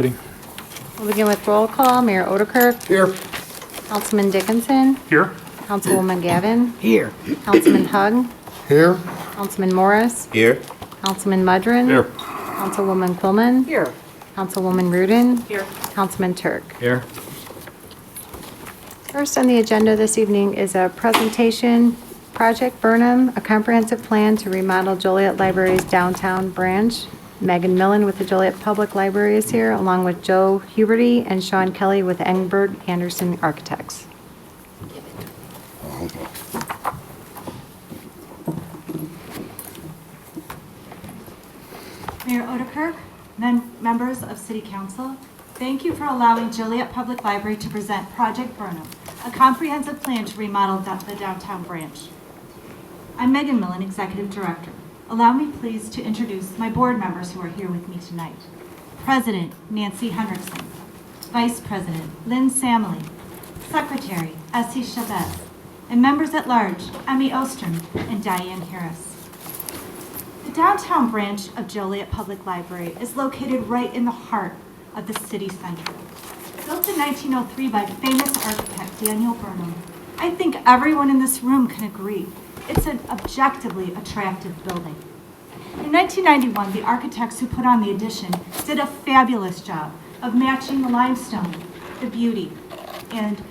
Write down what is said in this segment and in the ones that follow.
We'll begin with roll call. Mayor Odekirk. Here. Councilman Dickinson. Here. Councilwoman Gavin. Here. Councilman Hug. Here. Councilman Morris. Here. Councilman Mudrin. Here. Councilwoman Quillman. Here. Councilwoman Rudin. Here. Councilman Turk. Here. First on the agenda this evening is a presentation, Project Burnham, a comprehensive plan to remodel Joliet Library's downtown branch. Megan Millen with the Joliet Public Library is here, along with Joe Huberty and Sean Kelly with Engberg Anderson Architects. Mayor Odekirk, members of City Council, thank you for allowing Joliet Public Library to present Project Burnham, a comprehensive plan to remodel the downtown branch. I'm Megan Millen, Executive Director. Allow me please to introduce my board members who are here with me tonight. President Nancy Hendrickson, Vice President Lynn Samley, Secretary Essie Chavez, and members at large Emmy Ostrom and Diane Harris. The downtown branch of Joliet Public Library is located right in the heart of the city center. Built in 1903 by famous architect Daniel Burnham, I think everyone in this room can agree it's an objectively attractive building. In 1991, the architects who put on the addition did a fabulous job of matching the limestone, the beauty, and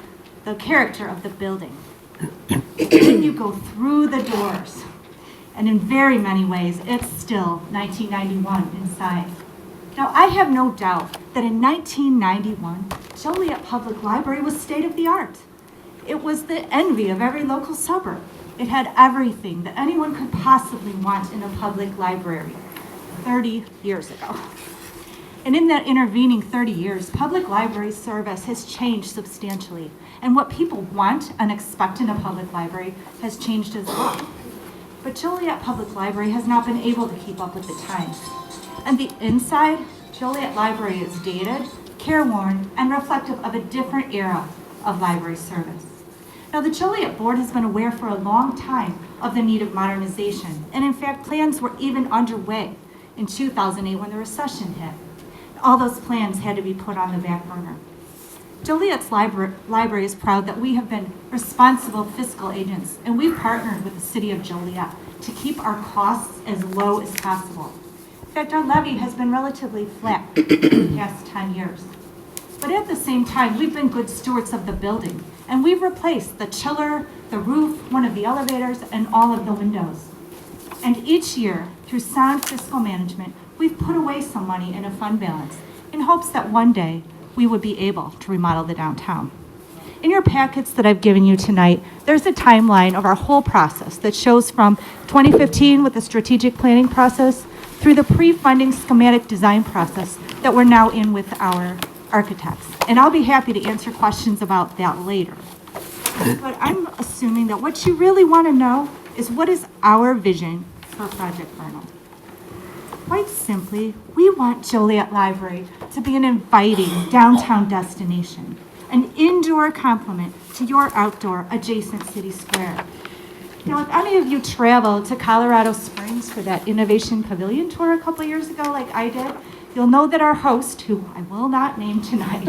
the character of the building. Then you go through the doors, and in very many ways, it's still 1991 inside. Now, I have no doubt that in 1991, Joliet Public Library was state of the art. It was the envy of every local suburb. It had everything that anyone could possibly want in a public library 30 years ago. And in that intervening 30 years, public library service has changed substantially. And what people want and expect in a public library has changed as well. But Joliet Public Library has not been able to keep up with the times. And the inside, Joliet Library is dated, careworn, and reflective of a different era of library service. Now, the Joliet Board has been aware for a long time of the need of modernization, and in fact, plans were even underway in 2008 when the recession hit. All those plans had to be put on the back burner. Joliet's library is proud that we have been responsible fiscal agents, and we've partnered with the City of Joliet to keep our costs as low as possible. In fact, our levy has been relatively flat for the past 10 years. But at the same time, we've been good stewards of the building, and we've replaced the chiller, the roof, one of the elevators, and all of the windows. And each year, through sound fiscal management, we've put away some money in a fund balance in hopes that one day we would be able to remodel the downtown. In your packets that I've given you tonight, there's a timeline of our whole process that shows from 2015 with the strategic planning process through the pre-funding schematic design process that we're now in with our architects. And I'll be happy to answer questions about that later. But I'm assuming that what you really want to know is what is our vision for Project Burnham. Quite simply, we want Joliet Library to be an inviting downtown destination, an indoor complement to your outdoor adjacent city square. Now, if any of you traveled to Colorado Springs for that Innovation Pavilion tour a couple years ago like I did, you'll know that our host, who I will not name tonight,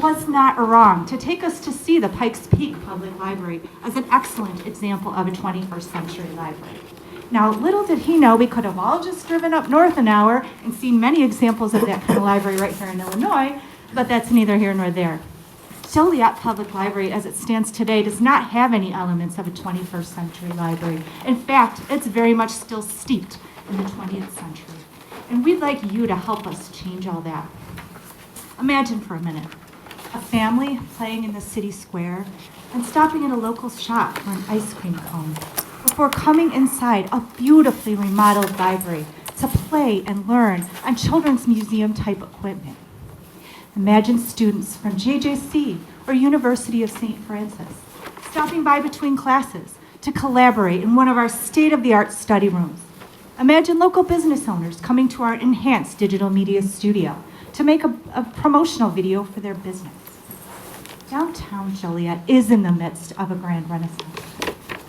was not wrong to take us to see the Pikes Peak Public Library as an excellent example of a 21st century library. Now, little did he know we could have all just driven up north an hour and seen many examples of that kind of library right here in Illinois, but that's neither here nor there. Joliet Public Library, as it stands today, does not have any elements of a 21st century library. In fact, it's very much still steeped in the 20th century. And we'd like you to help us change all that. Imagine for a minute, a family playing in the city square and stopping at a local shop for an ice cream cone before coming inside a beautifully remodeled library to play and learn on children's museum type equipment. Imagine students from JJC or University of St. Francis stopping by between classes to collaborate in one of our state-of-the-art study rooms. Imagine local business owners coming to our enhanced digital media studio to make a promotional video for their business. Downtown Joliet is in the midst of a grand renaissance.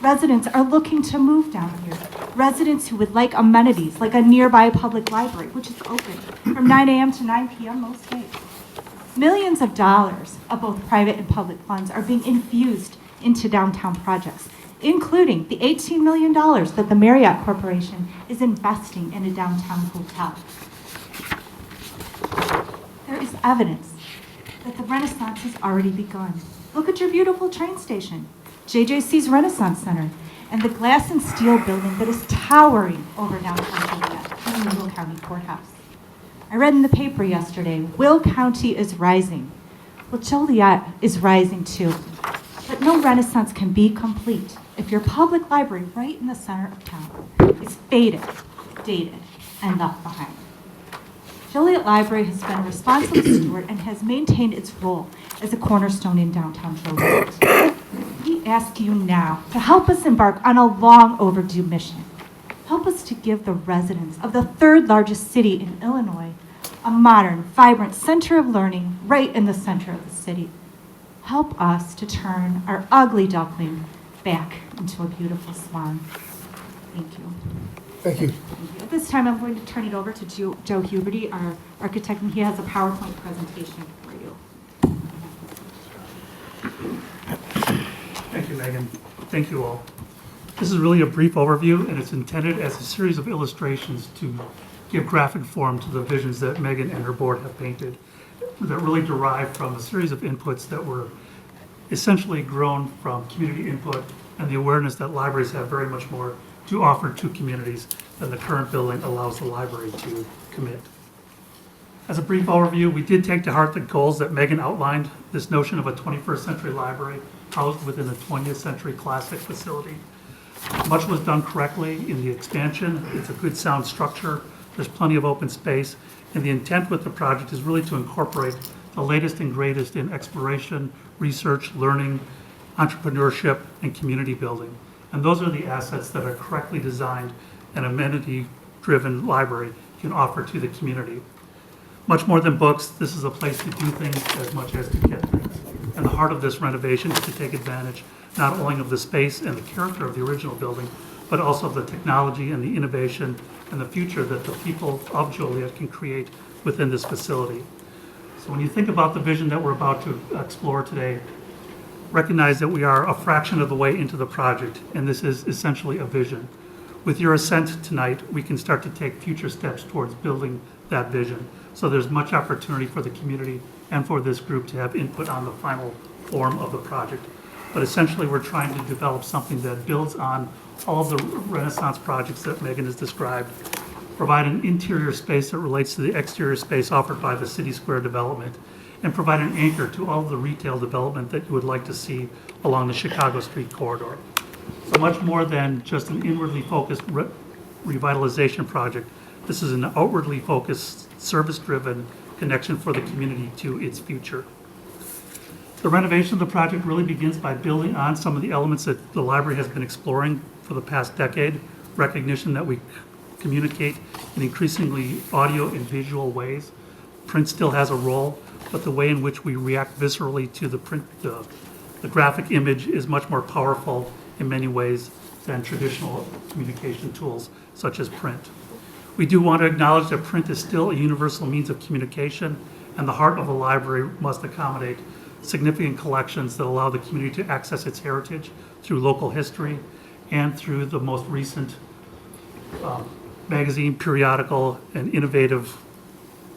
Residents are looking to move down here. Residents who would like amenities, like a nearby public library, which is open from 9 a.m. to 9 p.m. most days. Millions of dollars of both private and public funds are being infused into downtown projects, including the $18 million that the Marriott Corporation is investing in a downtown hotel. There is evidence that the Renaissance has already begun. Look at your beautiful train station, JJC's Renaissance Center, and the glass and steel building that is towering over downtown Joliet in the Will County Courthouse. I read in the paper yesterday, Will County is rising. Well, Joliet is rising too. But no Renaissance can be complete if your public library right in the center of town is faded, dated, and left behind. Joliet Library has been a responsible steward and has maintained its role as a cornerstone in downtown Joliet. We ask you now to help us embark on a long overdue mission. Help us to give the residents of the third largest city in Illinois a modern, vibrant center of learning right in the center of the city. Help us to turn our ugly duckling back into a beautiful swan. Thank you. Thank you. Thank you. At this time, I'm going to turn it over to Joe Huberty, our architect, and he has a PowerPoint presentation for you. Thank you, Megan. Thank you all. This is really a brief overview, and it's intended as a series of illustrations to give graphic form to the visions that Megan and her board have painted that really derive from a series of inputs that were essentially grown from community input and the awareness that libraries have very much more to offer to communities than the current building allows the library to commit. As a brief overview, we did take to heart the goals that Megan outlined, this notion of a 21st century library housed within a 20th century classic facility. Much was done correctly in the expansion. It's a good sound structure. There's plenty of open space. And the intent with the project is really to incorporate the latest and greatest in exploration, research, learning, entrepreneurship, and community building. And those are the assets that a correctly designed and amenity-driven library can offer to the community. Much more than books, this is a place to do things as much as to get things. And the heart of this renovation is to take advantage not only of the space and the character of the original building, but also of the technology and the innovation and the future that the people of Joliet can create within this facility. So when you think about the vision that we're about to explore today, recognize that we are a fraction of the way into the project, and this is essentially a vision. With your assent tonight, we can start to take future steps towards building that vision. So there's much opportunity for the community and for this group to have input on the final form of the project. But essentially, we're trying to develop something that builds on all of the Renaissance projects that Megan has described, provide an interior space that relates to the exterior space offered by the City Square development, and provide an anchor to all of the retail development that you would like to see along the Chicago Street corridor. So much more than just an inwardly focused revitalization project, this is an outwardly focused, service-driven connection for the community to its future. The renovation of the project really begins by building on some of the elements that the library has been exploring for the past decade, recognition that we communicate in increasingly audio and visual ways. Print still has a role, but the way in which we react viscerally to the print, the graphic image is much more powerful in many ways than traditional communication tools such as print. We do want to acknowledge that print is still a universal means of communication, and the heart of a library must accommodate significant collections that allow the community to access its heritage through local history and through the most recent magazine, periodical, and innovative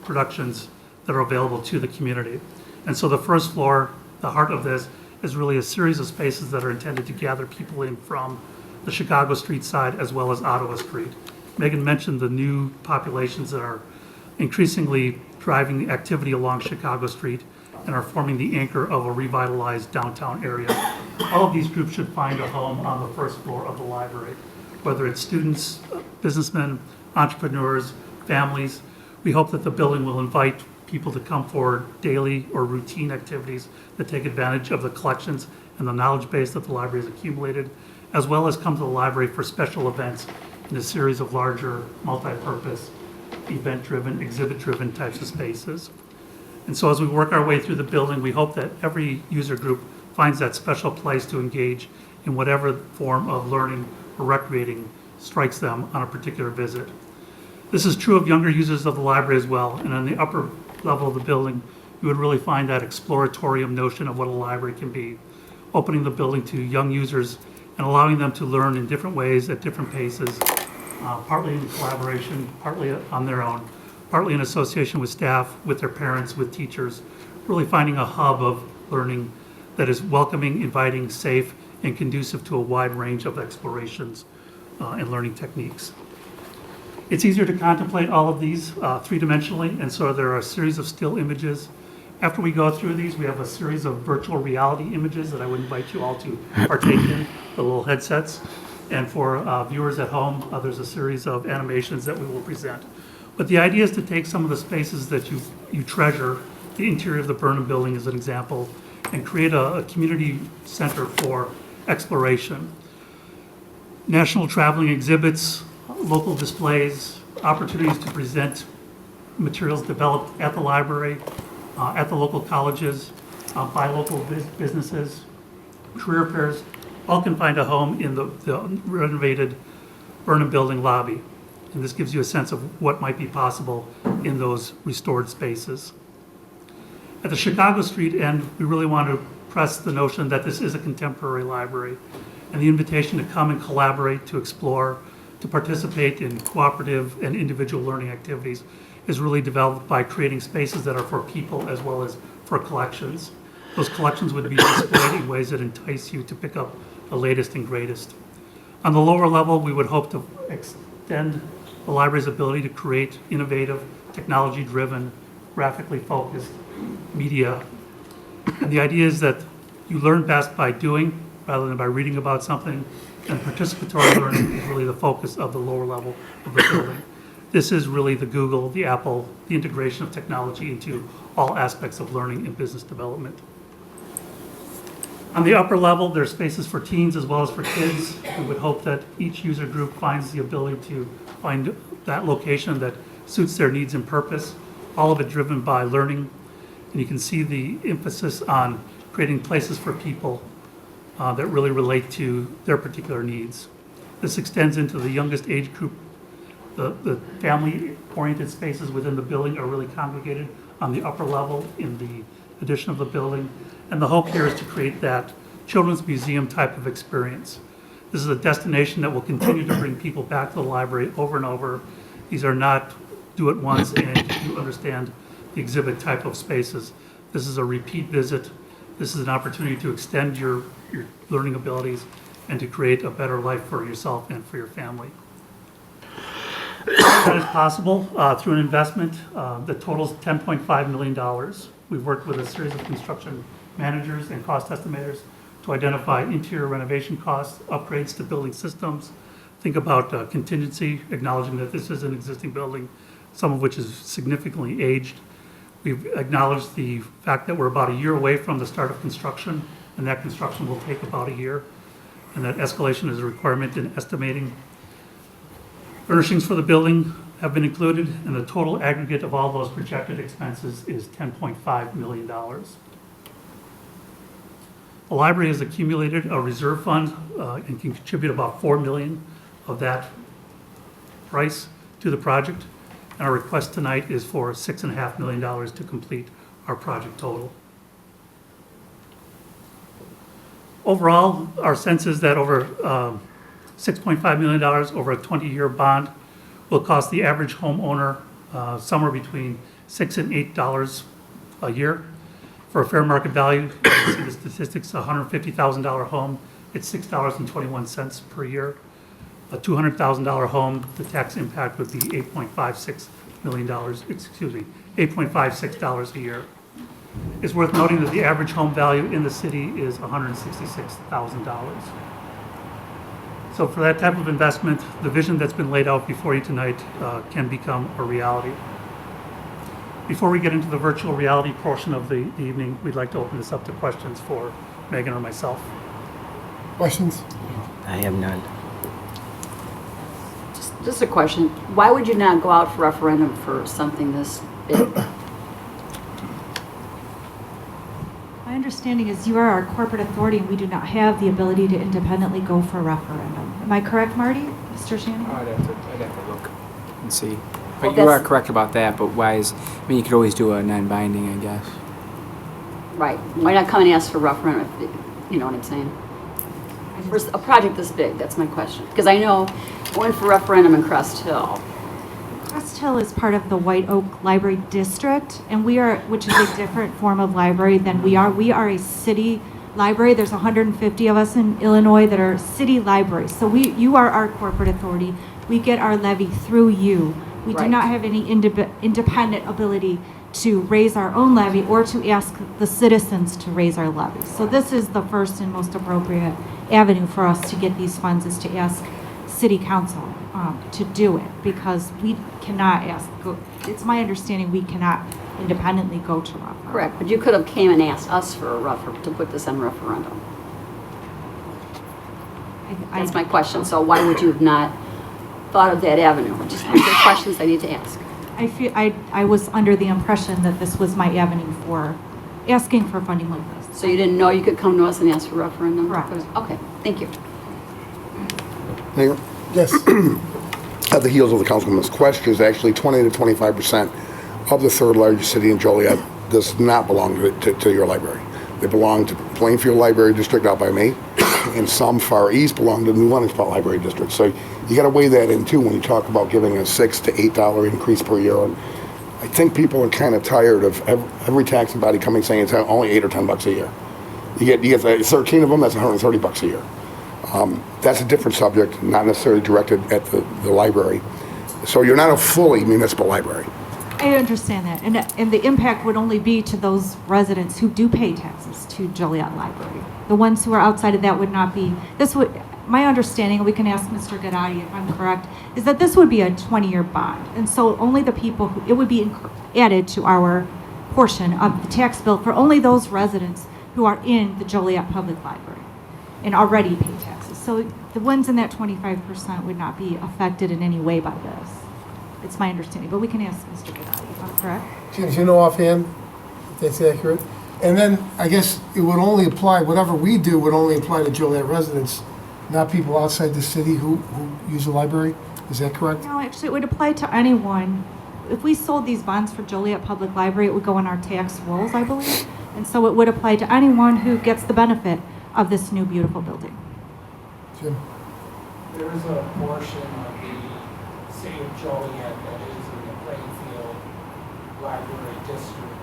productions that are available to the community. And so the first floor, the heart of this, is really a series of spaces that are intended to gather people in from the Chicago Street side as well as Ottawa Street. Megan mentioned the new populations that are increasingly driving the activity along Chicago Street and are forming the anchor of a revitalized downtown area. All of these groups should find a home on the first floor of the library, whether it's students, businessmen, entrepreneurs, families. We hope that the building will invite people to come for daily or routine activities that take advantage of the collections and the knowledge base that the library has accumulated, as well as come to the library for special events in a series of larger, multi-purpose, event-driven, exhibit-driven types of spaces. And so as we work our way through the building, we hope that every user group finds that special place to engage in whatever form of learning or recreating strikes them on a particular visit. This is true of younger users of the library as well, and on the upper level of the building, you would really find that exploratorium notion of what a library can be, opening the building to young users and allowing them to learn in different ways at different paces, partly in collaboration, partly on their own, partly in association with staff, with their parents, with teachers, really finding a hub of learning that is welcoming, inviting, safe, and conducive to a wide range of explorations and learning techniques. It's easier to contemplate all of these three-dimensionally, and so there are a series of still images. After we go through these, we have a series of virtual reality images that I would invite you all to partake in, the little headsets. And for viewers at home, there's a series of animations that we will present. But the idea is to take some of the spaces that you treasure, the interior of the Burnham building as an example, and create a community center for exploration. National traveling exhibits, local displays, opportunities to present materials developed at the library, at the local colleges, by local businesses, career fairs, all can find a home in the renovated Burnham building lobby. And this gives you a sense of what might be possible in those restored spaces. At the Chicago Street end, we really want to press the notion that this is a contemporary library, and the invitation to come and collaborate, to explore, to participate in cooperative and individual learning activities is really developed by creating spaces that are for people as well as for collections. Those collections would be displayed in ways that entice you to pick up the latest and greatest. On the lower level, we would hope to extend the library's ability to create innovative, technology-driven, graphically focused media. And the idea is that you learn best by doing rather than by reading about something, and participatory learning is really the focus of the lower level of the building. This is really the Google, the Apple, the integration of technology into all aspects of learning and business development. On the upper level, there are spaces for teens as well as for kids. We would hope that each user group finds the ability to find that location that suits their needs and purpose, all of it driven by learning. And you can see the emphasis on creating places for people that really relate to their particular needs. This extends into the youngest age group. The family-oriented spaces within the building are really congregated on the upper level in the addition of the building. And the hope here is to create that children's museum type of experience. This is a destination that will continue to bring people back to the library over and over. These are not do it once and you understand the exhibit type of spaces. This is a repeat visit. This is an opportunity to extend your learning abilities and to create a better life for yourself and for your family. That is possible through an investment that totals $10.5 million. We've worked with a series of construction managers and cost estimators to identify interior renovation costs, upgrades to building systems. Think about contingency, acknowledging that this is an existing building, some of which is significantly aged. We've acknowledged the fact that we're about a year away from the start of construction, and that construction will take about a year, and that escalation is a requirement in estimating. Furnishings for the building have been included, and the total aggregate of all those projected expenses is $10.5 million. The library has accumulated a reserve fund and can contribute about $4 million of that price to the project. And our request tonight is for $6.5 million to complete our project total. Overall, our sense is that over $6.5 million over a 20-year bond will cost the average homeowner somewhere between $6 and $8 a year. For a fair market value, you can see the statistics, a $150,000 home, it's $6.21 per year. A $200,000 home, the tax impact would be $8.56 a year. It's worth noting that the average home value in the city is $166,000. So for that type of investment, the vision that's been laid out before you tonight can become a reality. Before we get into the virtual reality portion of the evening, we'd like to open this up to questions for Megan or myself. Questions? I have none. Just a question. Why would you not go out for referendum for something this big? My understanding is you are our corporate authority and we do not have the ability to independently go for a referendum. Am I correct, Marty? Mr. Shanahan? I'd have to look and see. Well, But you are that's- correct about that, but why is, I mean, you could always do a non-binding, I guess. Right. Why not come and ask for referendum, you know what I'm saying? For a project this big, that's my question. Because I know, going for referendum in Crest Hill, Crest Hill is part of the White Oak Library District, and we are, which is a different form of library than we are. We are a city library. There's 150 of us in Illinois that are city libraries. So you are our corporate authority. We get our levy through you. We do Right. not have any independent ability to raise our own levy or to ask the citizens to raise our levy. So this is the first and most appropriate avenue for us to get these funds, is to ask city council to do it, because we cannot it's my understanding we cannot independently go to referendum. correct, but you could have came and asked us for a to put this on referendum. That's my question. So why would you have not thought of that avenue? Just these are questions I need to ask. I was under the impression that this was my avenue for asking for funding like this. So you didn't know you could come to us and ask for referendum? Correct. Okay, thank you. Mayor, Yes. At the heels of the councilman's questions, actually 20 to 25% of the third largest city in Joliet does not belong to your library. They belong to Plainfield Library District out by me, and some far east belong to the New Leominster Library District. So you got to weigh that in too when you talk about giving a $6 to $8 increase per year. And I think people are kind of tired of every taxing body coming saying it's only $8 or $10 a year. You get 13 of them, that's $130 a year. That's a different subject, not necessarily directed at the library. So you're not a fully municipal library. I understand that, and the impact would only be to those residents who do pay taxes to Joliet Library. The ones who are outside of that would not be, my understanding, we can ask Mr. Gadati if I'm correct, is that this would be a 20-year bond. And so only the people it would be added to our portion of the tax bill for only those residents who are in the Joliet Public Library and already pay taxes. So the ones in that 25% would not be affected in any way by this. It's my understanding, but we can ask Mr. Gadati if I'm correct. James, you know offhand if that's accurate? And then I guess it would only apply, whatever we do would only apply to Joliet residents, not people outside the city who use the library? Is that correct? No, actually, it would apply to anyone. If we sold these bonds for Joliet Public Library, it would go on our tax rolls, I believe. And so it would apply to anyone who gets the benefit of this new beautiful building. Jim? There is a portion of the city of Joliet that is in the Plainfield Library District.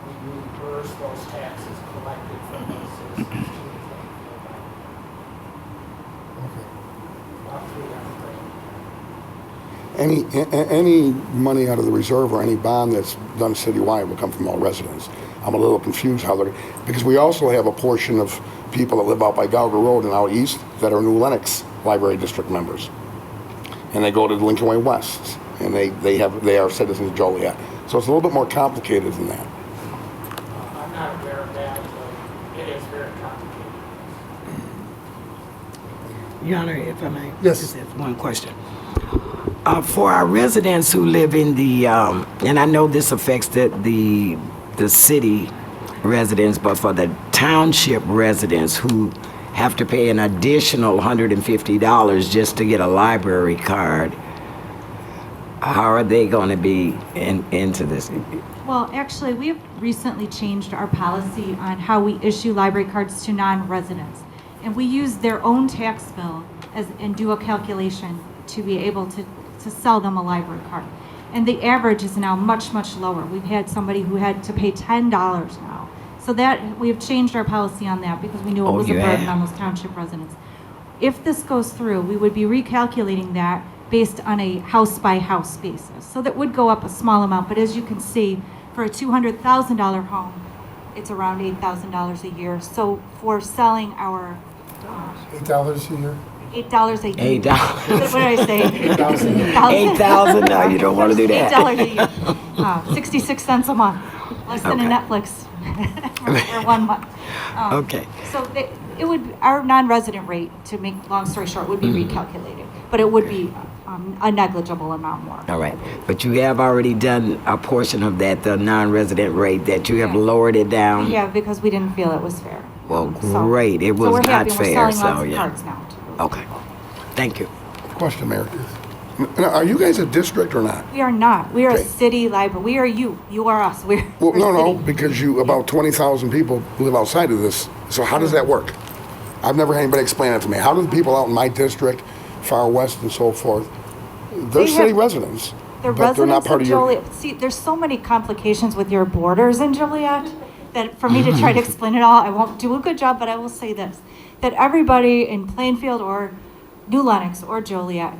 We reimburse those taxes collected from those citizens to the Plainfield Library. Okay. About $300,000. Any money out of the reserve or any bond that's done citywide will come from all residents. I'm a little confused how they're, because we also have a portion of people that live out by Gauger Road and out east that are New Lenox Library District members. And they go to Lincoln Way West, and they are citizens of Joliet. So it's a little bit more complicated than that. I'm not aware of that, but it is very complicated. Your Honor, if I may. Yes. Just have one question. For our residents who live in the, and I know this affects the city residents, but for the township residents who have to pay an additional $150 just to get a library card, how are they going to be into this? Well, actually, we have recently changed our policy on how we issue library cards to non-residents. And we use their own tax bill and do a calculation to be able to sell them a library card. And the average is now much, much lower. We've had somebody who had to pay $10 now. So that, we have changed our policy on that because we knew it was a you burden have? on those township residents. If this goes through, we would be recalculating that based on a house-by-house basis. So that would go up a small amount, but as you can see, for a $200,000 home, it's around $8,000 a year. So for selling our $8 a year? $8 a year. $8. What did I say? $8,000? No, you don't want to do that. $8 a year. 66 cents a month. Less than a Okay. Netflix for 1 month. Okay. So our non-resident rate, to make long story short, would be recalculated, but it would be a negligible amount more. All right, but you have already done a portion of that, the non-resident rate, that you have Yeah. lowered it down? Yeah, because we didn't feel it was fair. Well, So- great. It so was we're not happy. fair, We're selling lots so, of yeah. cards now. too. Okay, thank you. Question, Mayor. Now, are you guys a district or not? We are not. We are a Okay. city library. We are you. You are us. We're Well, we're no, city. because about 20,000 people live outside of this. So how does that work? I've never had anybody explain that to me. How do the people out in my district, far west and so forth, they're They city have- residents, The but they're not residents part of of your... Joliet, see, there's so many complications with your borders in Joliet that for me to try to explain it all, I won't do a good job, but I will say this, that everybody in Plainfield or New Lenox or Joliet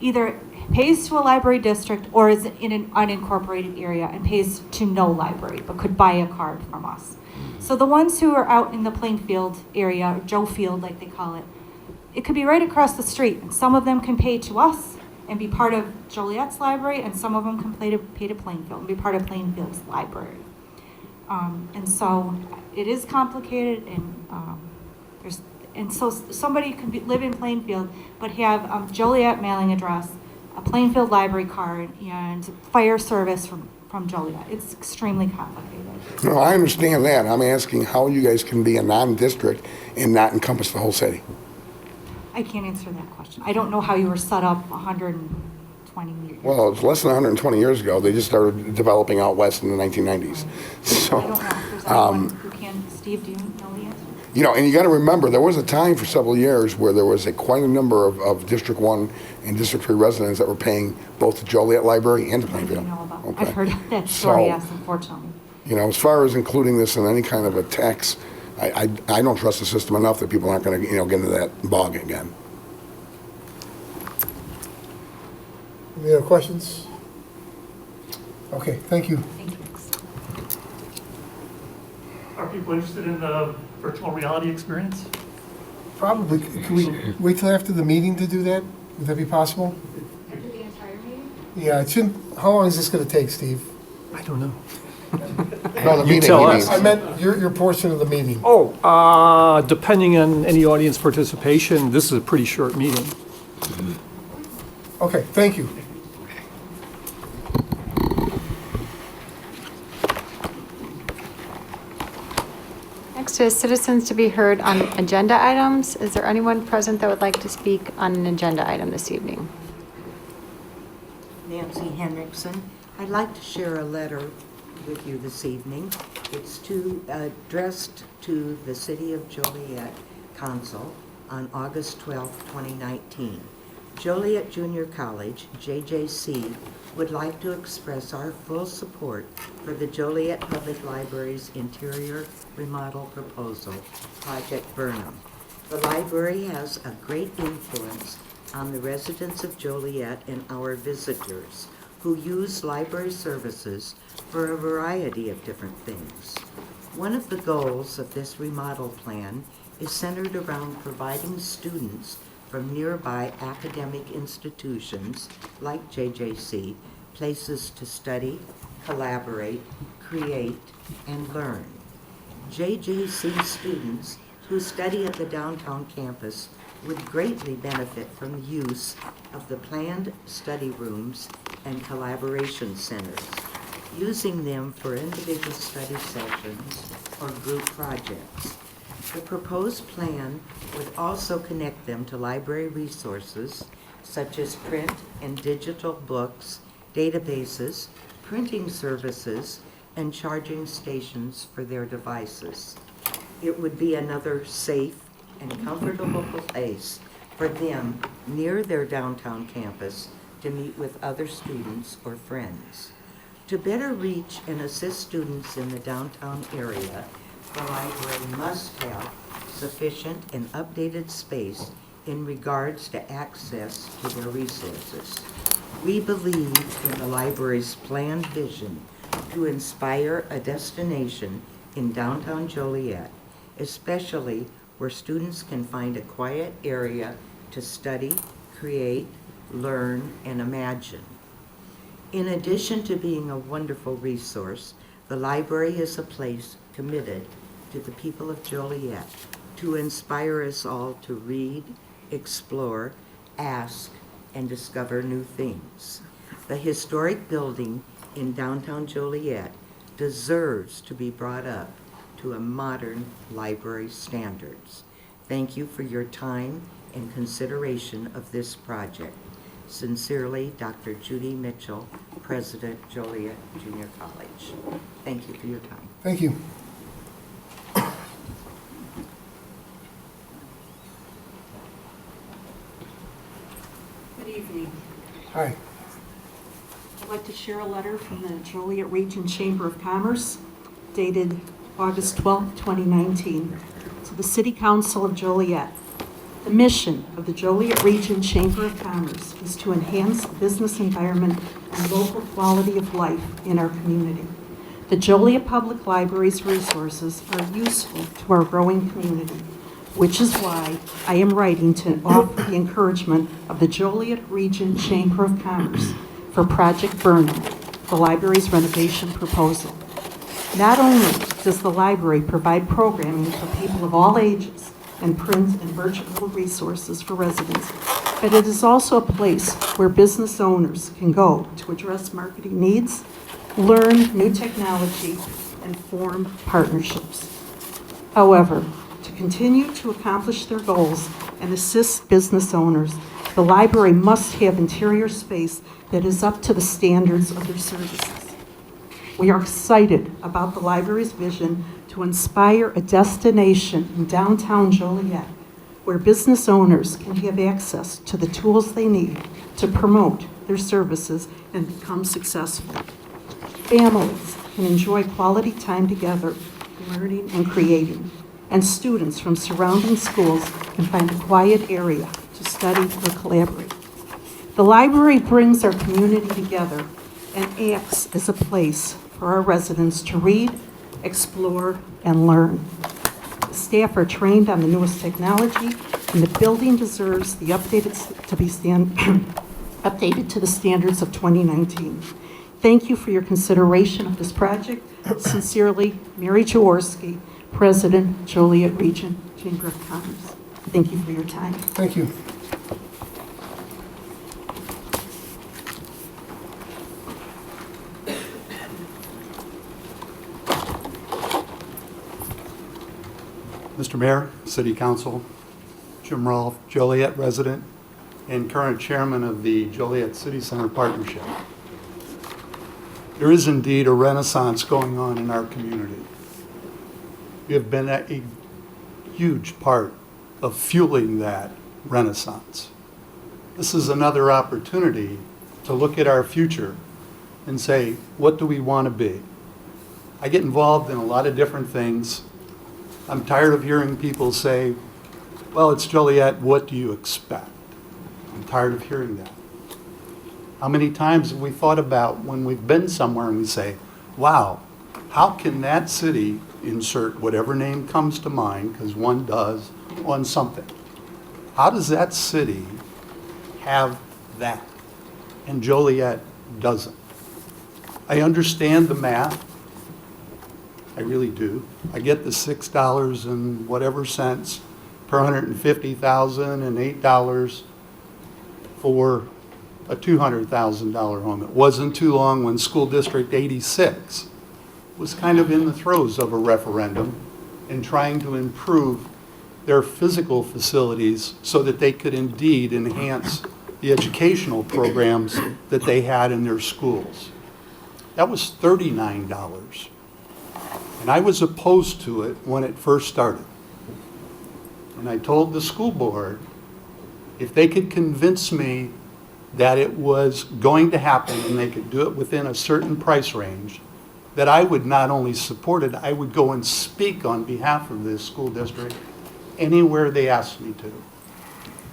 either pays to a library district or is in an unincorporated area and pays to no library, but could buy a card from us. So the ones who are out in the Plainfield area, or Joe Field like they call it, it could be right across the street, and some of them can pay to us and be part of Joliet's library, and some of them can pay to Plainfield and be part of Plainfield's library. And so it is complicated, and so somebody could live in Plainfield but have Joliet mailing address, a Plainfield library card, and fire service from Joliet. It's extremely complicated. No, I understand that. I'm asking how you guys can be a non-district and not encompass the whole city. I can't answer that question. I don't know how you were set up 120 years. Well, it's less than 120 years ago. They just started developing out west in the 1990s. So, I don't know if there's anyone who can. Steve, do you know the answer? you know, and you got to remember, there was a time for several years where there was quite a number of District 1 and District 3 residents that were paying both the Joliet Library and the I Plainfield. know about. Okay. I've heard that story, So, yes, unfortunately. You know, as far as including this in any kind of a tax, I don't trust the system enough that people aren't going to, you know, get into that bog again. Any other questions? Okay, thank you. Thank you. Are people interested in the virtual reality experience? Probably, can we wait till after the meeting to do that? Would that be possible? After the entire meeting? Yeah, it shouldn't, how long is this gonna take, Steve? I don't know. No, the meeting, tell he us. means. I meant your portion of the meeting. Oh, depending on any audience participation, this is a pretty short meeting. Okay, thank you. Next is citizens to be heard on agenda items. Is there anyone present that would like to speak on an agenda item this evening? Nancy Henriksen. I'd like to share a letter with you this evening. It's addressed to the City of Joliet Council on August 12, 2019. Joliet Junior College, JJC, would like to express our full support for the Joliet Public Library's interior remodel proposal, Project Burnham. The library has a great influence on the residents of Joliet and our visitors who use library services for a variety of different things. One of the goals of this remodel plan is centered around providing students from nearby academic institutions like JJC places to study, collaborate, create, and learn. JJC students who study at the downtown campus would greatly benefit from the use of the planned study rooms and collaboration centers, using them for individual study sessions or group projects. The proposed plan would also connect them to library resources such as print and digital books, databases, printing services, and charging stations for their devices. It would be another safe and comfortable place for them near their downtown campus to meet with other students or friends. To better reach and assist students in the downtown area, the library must have sufficient and updated space in regards to access to their resources. We believe in the library's planned vision to inspire a destination in downtown Joliet, especially where students can find a quiet area to study, create, learn, and imagine. In addition to being a wonderful resource, the library is a place committed to the people of Joliet to inspire us all to read, explore, ask, and discover new things. The historic building in downtown Joliet deserves to be brought up to a modern library standards. Thank you for your time and consideration of this project. Sincerely, Dr. Judy Mitchell, President, Joliet Junior College. Thank you for your time. Thank you. Good evening. Hi. I'd like to share a letter from the Joliet Region Chamber of Commerce dated August 12, 2019, to the City Council of Joliet. The mission of the Joliet Region Chamber of Commerce is to enhance the business environment and local quality of life in our community. The Joliet Public Library's resources are useful to our growing community, which is why I am writing to offer the encouragement of the Joliet Region Chamber of Commerce for Project Burnham, the library's renovation proposal. Not only does the library provide programming for people of all ages and print and virtual resources for residents, but it is also a place where business owners can go to address marketing needs, learn new technology, and form partnerships. However, to continue to accomplish their goals and assist business owners, the library must have interior space that is up to the standards of their services. We are excited about the library's vision to inspire a destination in downtown Joliet where business owners can have access to the tools they need to promote their services and become successful. Families can enjoy quality time together, learning and creating, and students from surrounding schools can find a quiet area to study or collaborate. The library brings our community together and acts as a place for our residents to read, explore, and learn. The staff are trained on the newest technology, and the building deserves the updated to the standards of 2019. Thank you for your consideration of this project. Sincerely, Mary Jaworski, President, Joliet Region Chamber of Commerce. Thank you for your time. Thank you. Mr. Mayor, City Council, Jim Rolfe, Joliet resident and current chairman of the Joliet City Center Partnership. There is indeed a renaissance going on in our community. You have been a huge part of fueling that renaissance. This is another opportunity to look at our future and say, what do we want to be? I get involved in a lot of different things. I'm tired of hearing people say, well, it's Joliet, what do you expect? I'm tired of hearing that. How many times have we thought about when we've been somewhere and we say, wow, how can that city insert whatever name comes to mind, because one does, on something? How does that city have that? And Joliet doesn't. I understand the math. I really do. I get the $6 and whatever cents per 150,000 and $8 for a $200,000 home. It wasn't too long when School District 86 was kind of in the throes of a referendum and trying to improve their physical facilities so that they could indeed enhance the educational programs that they had in their schools. That was $39. And I was opposed to it when it first started. And I told the school board, if they could convince me that it was going to happen and they could do it within a certain price range, that I would not only support it, I would go and speak on behalf of this school district anywhere they asked me to.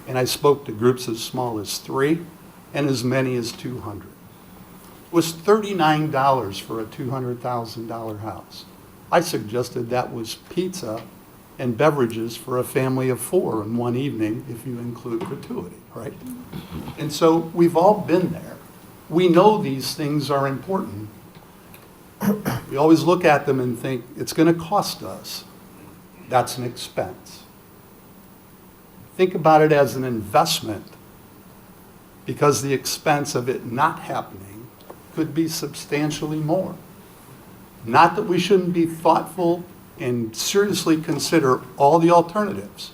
And I spoke to groups as small as 3 and as many as 200. It was $39 for a $200,000 house. I suggested that was pizza and beverages for a family of 4 in one evening, if you include gratuity, right? And so we've all been there. We know these things are important. We always look at them and think, it's going to cost us. That's an expense. Think about it as an investment because the expense of it not happening could be substantially more. Not that we shouldn't be thoughtful and seriously consider all the alternatives.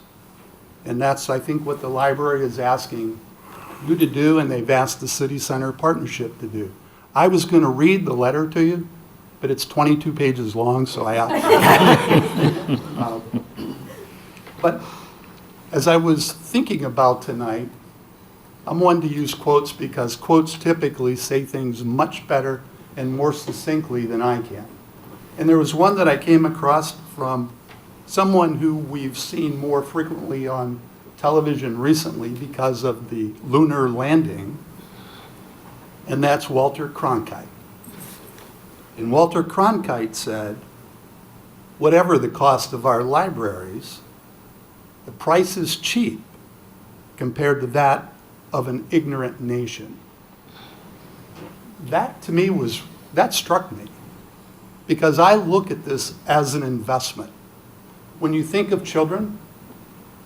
And that's, I think, what the library is asking you to do, and they've asked the City Center Partnership to do. I was going to read the letter to you, but it's 22 pages long, so I but as I was thinking about tonight, I'm one to use quotes because quotes typically say things much better and more succinctly than I can. And there was one that I came across from someone who we've seen more frequently on television recently because of the lunar landing, and that's Walter Cronkite. And Walter Cronkite said, whatever the cost of our libraries, the price is cheap compared to that of an ignorant nation. That to me that struck me, because I look at this as an investment. When you think of children,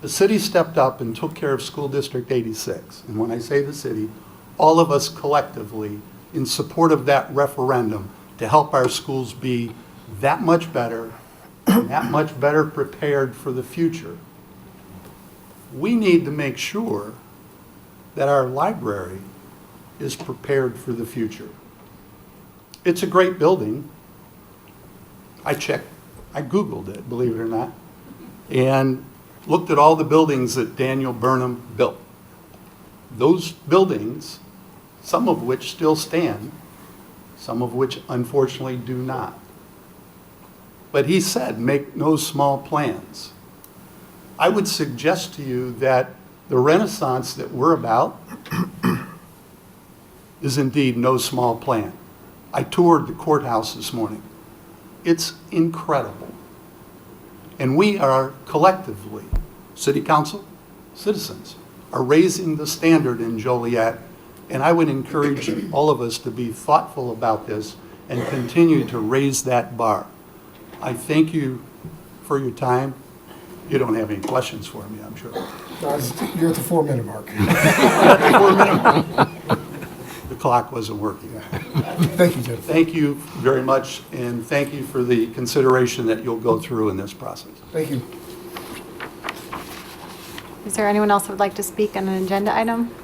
the city stepped up and took care of School District 86. And when I say the city, all of us collectively in support of that referendum to help our schools be that much better and that much better prepared for the future. We need to make sure that our library is prepared for the future. It's a great building. I Googled it, believe it or not, and looked at all the buildings that Daniel Burnham built. Those buildings, some of which still stand, some of which unfortunately do not. But he said, make no small plans. I would suggest to you that the Renaissance that we're about is indeed no small plan. I toured the courthouse this morning. It's incredible. And we are collectively, City Council, citizens, are raising the standard in Joliet. And I would encourage all of us to be thoughtful about this and continue to raise that bar. I thank you for your time. You don't have any questions for me, I'm sure. You're at the 4-minute mark. 4-minute mark. The clock wasn't working. Thank you, Jim. Thank you very much, and thank you for the consideration that you'll go through in this process. Thank you. Is there anyone else who would like to speak on an agenda item?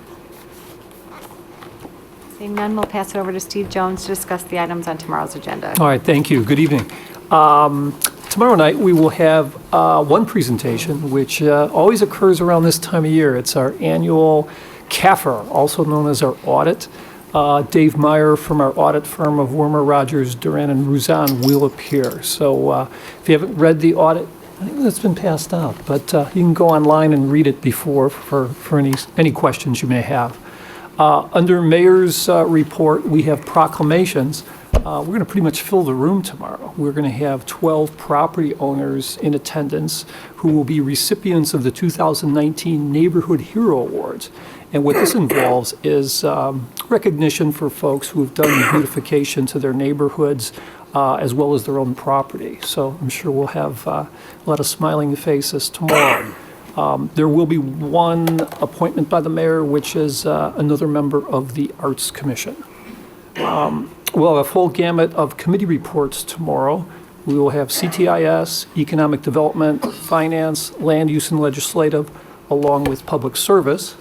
Seeing none, we'll pass it over to Steve Jones to discuss the items on tomorrow's agenda. All right, thank you. Good evening. Tomorrow night, we will have one presentation, which always occurs around this time of year. It's our annual CAFR, also known as our audit. Dave Meyer from our audit firm of Wormer, Rogers, Duran, and Ruzan will appear. So if you haven't read the audit, I think that's been passed out, but you can go online and read it before for any questions you may have. Under Mayor's report, we have proclamations. We're going to pretty much fill the room tomorrow. We're going to have 12 property owners in attendance who will be recipients of the 2019 Neighborhood Hero Awards. And what this involves is recognition for folks who have done beautification to their neighborhoods as well as their own property. So I'm sure we'll have a lot of smiling faces tomorrow. There will be one appointment by the mayor, which is another member of the Arts Commission. We'll have a full gamut of committee reports tomorrow. We will have CTIS, Economic Development, Finance, Land Use and Legislative, along with Public Service.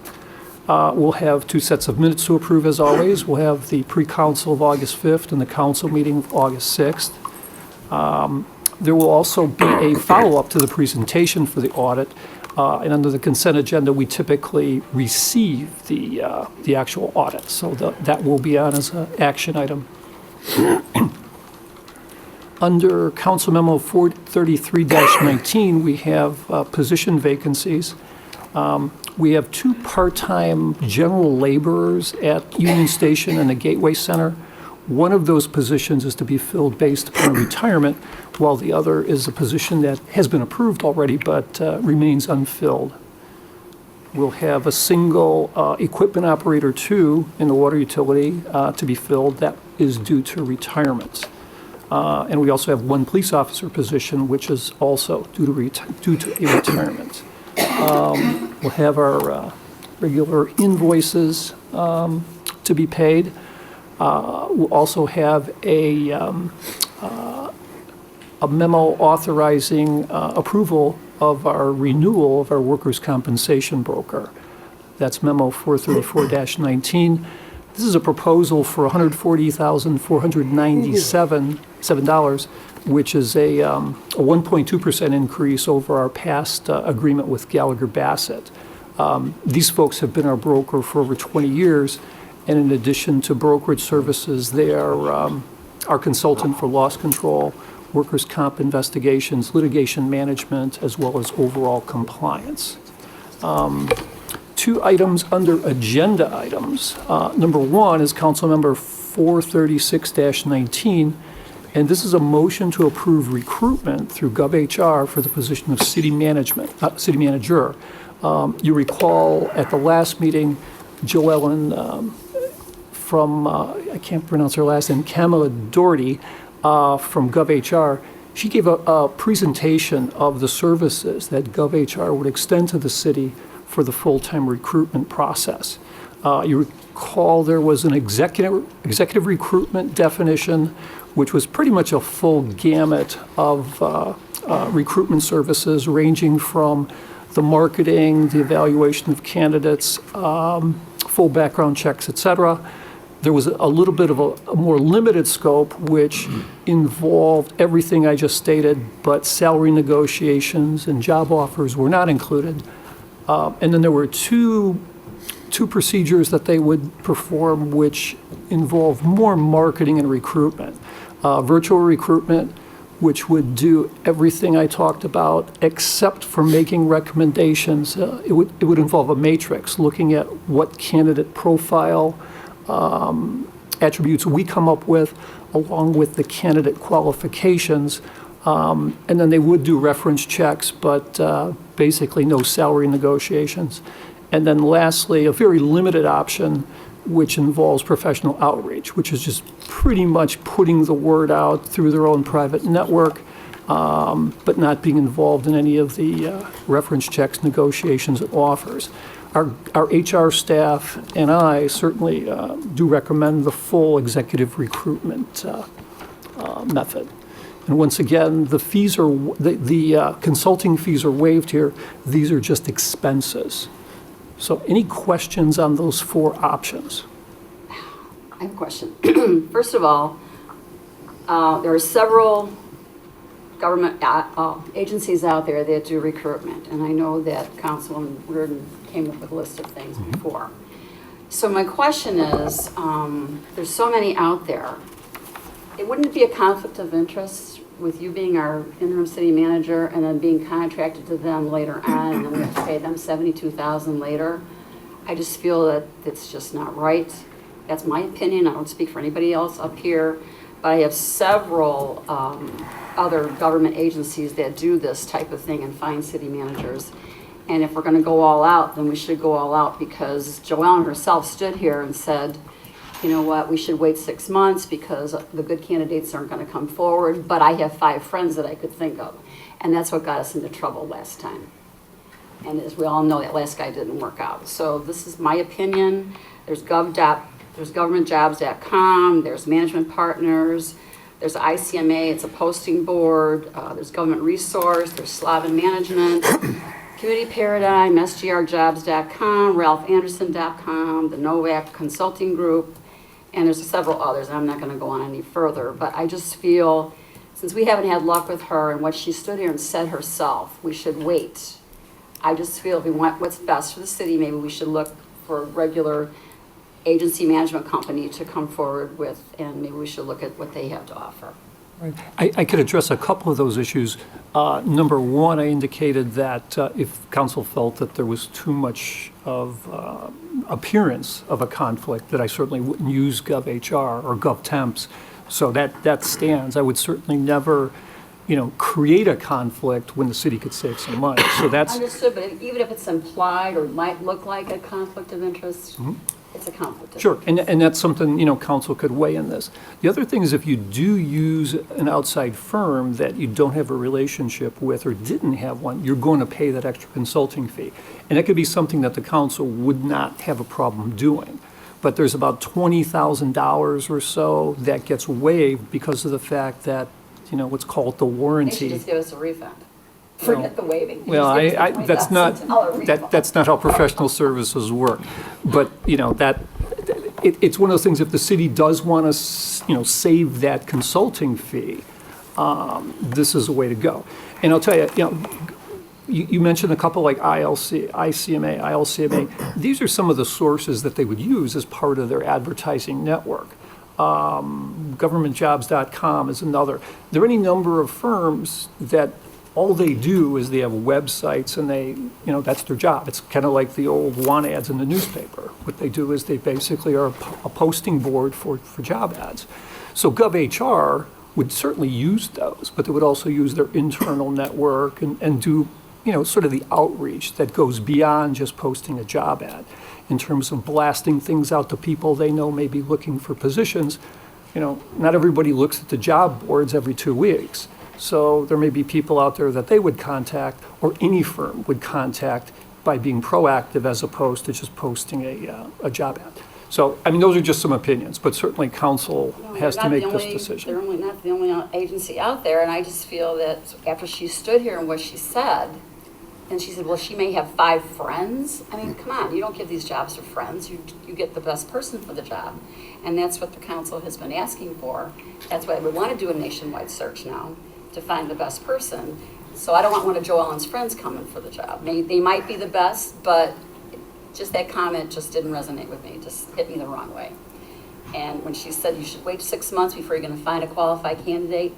We'll have 2 sets of minutes to approve, as always. We'll have the pre-council of August 5th and the council meeting of August 6th. There will also be a follow-up to the presentation for the audit. And under the consent agenda, we typically receive the actual audit. So that will be on as an action item. Under Council Memo 433-19, we have position vacancies. We have 2 part-time general laborers at Union Station and the Gateway Center. One of those positions is to be filled based upon retirement, while the other is a position that has been approved already but remains unfilled. We'll have a single equipment operator 2 in the water utility to be filled. That is due to retirement. And we also have 1 police officer position, which is also due to a retirement. We'll have our regular invoices to be paid. We'll also have a memo authorizing approval of our renewal of our workers' compensation broker. That's memo 434-19. This is a proposal for $140,497, which is a 1.2% increase over our past agreement with Gallagher Bassett. These folks have been our broker for over 20 years, and in addition to brokerage services, they are our consultant for loss control, workers' comp investigations, litigation management, as well as overall compliance. Two items under agenda items. Number one is Council Member 436-19, and this is a motion to approve recruitment through GovHR for the position of city manager. You recall at the last meeting, Joellen from, I can't pronounce her last name, Kamala Doherty from GovHR, she gave a presentation of the services that GovHR would extend to the city for the full-time recruitment process. You recall there was an executive recruitment definition, which was pretty much a full gamut of recruitment services ranging from the marketing, the evaluation of candidates, full background checks, et cetera. There was a little bit of a more limited scope, which involved everything I just stated, but salary negotiations and job offers were not included. And then there were two procedures that they would perform which involve more marketing and recruitment. Virtual recruitment, which would do everything I talked about except for making recommendations. It would involve a matrix looking at what candidate profile attributes we come up with along with the candidate qualifications. And then they would do reference checks, but basically no salary negotiations. And then lastly, a very limited option, which involves professional outreach, which is just pretty much putting the word out through their own private network, but not being involved in any of the reference checks, negotiations, and offers. Our HR staff and I certainly do recommend the full executive recruitment method. And once again, the fees are the consulting fees are waived here. These are just expenses. So any questions on those four options? I have a question. First of all, there are several government agencies out there that do recruitment, and I know that Councilwoman Reardon came up with a list of things before. So my question is, there's so many out there. Wouldn't it be a conflict of interest with you being our interim city manager and then being contracted to them later on, and then we have to pay them $72,000 later? I just feel that it's just not right. That's my opinion. I don't speak for anybody else up here, but I have several other government agencies that do this type of thing and find city managers. And if we're going to go all out, then we should go all out, because Joellen herself stood here and said, you know what, we should wait 6 months because the good candidates aren't going to come forward, but I have 5 friends that I could think of. And that's what got us into trouble last time. And as we all know, that last guy didn't work out. So this is my opinion. There's governmentjobs.com, there's management partners, there's ICMA, it's a posting board, there's government resource, there's Slavin Management, Community Paradigm, sgrjobs.com, ralphanderson.com, the Novak Consulting Group, and there's several others. I'm not going to go on any further, but I just feel, since we haven't had luck with her and what she stood here and said herself, we should wait. I just feel if we want what's best for the city, maybe we should look for a regular agency management company to come forward with, and maybe we should look at what they have to offer. I could address a couple of those issues. Number one, I indicated that if council felt that there was too much of appearance of a conflict, that I certainly wouldn't use GovHR or GovTemps. So that stands. I would certainly never, create a conflict when the city could save some money. So that's understood. But even if it's implied or might look like a conflict of interest, it's a conflict. Sure, and that's something, council could weigh in this. The other thing is if you do use an outside firm that you don't have a relationship with or didn't have one, you're going to pay that extra consulting fee. And it could be something that the council would not have a problem doing. But there's about $20,000 or so that gets waived because of the fact that, what's called the They should warranty. just give us a refund. Forget the waiving. You Well, just give us a that's not, $20,000 refund. that's not how professional services work. But, it's one of those things, if the city does want to, save that consulting fee, this is a way to go. And I'll tell you, you mentioned a couple like ICMA. These are some of the sources that they would use as part of their advertising network. Governmentjobs.com is another. There are any number of firms that all they do is they have websites and that's their job. It's kind of like the old want ads in the newspaper. What they do is they basically are a posting board for job ads. So GovHR would certainly use those, but they would also use their internal network and do, sort of the outreach that goes beyond just posting a job ad in terms of blasting things out to people they know may be looking for positions. Not everybody looks at the job boards every 2 weeks. So there may be people out there that they would contact, or any firm would contact, by being proactive as opposed to just posting a job ad. So, those are just some opinions, but certainly council has to make this decision. They're not the only agency out there, and I just feel that after she stood here and what she said, and she said, well, she may have 5 friends. Come on, you don't give these jobs to friends. You get the best person for the job. And that's what the council has been asking for. That's why we want to do a nationwide search now, to find the best person. So I don't want one of Joe Ellen's friends coming for the job. They might be the best, but just that comment just didn't resonate with me, just hit me the wrong way. And when she said you should wait 6 months before you're going to find a qualified candidate,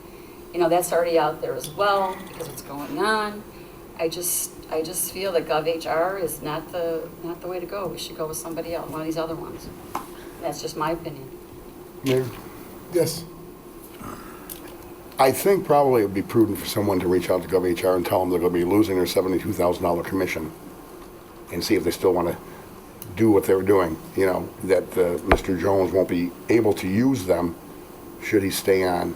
that's already out there as well because what's going on. I just feel that GovHR is not the way to go. We should go with somebody else, one of these other ones. That's just my opinion. Mayor? Yes. I think probably it would be prudent for someone to reach out to GovHR and tell them they're going to be losing their $72,000 commission and see if they still want to do what they were doing. That Mr. Jones won't be able to use them should he stay on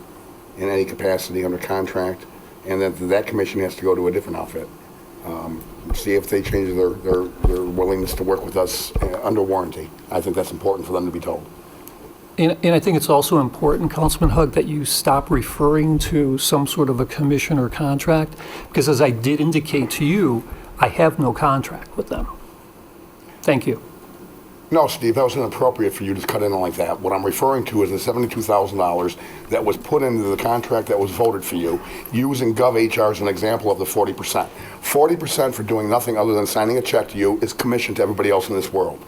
in any capacity under contract, and that commission has to go to a different outfit. See if they change their willingness to work with us under warranty. I think that's important for them to be told. And I think it's also important, Councilman Hug, that you stop referring to some sort of a commission or contract, because as I did indicate to you, I have no contract with them. Thank you. No, Steve, that was inappropriate for you to cut in like that. What I'm referring to is the $72,000 that was put into the contract that was voted for you, using GovHR as an example of the 40%. 40% for doing nothing other than signing a check to you is commission to everybody else in this world.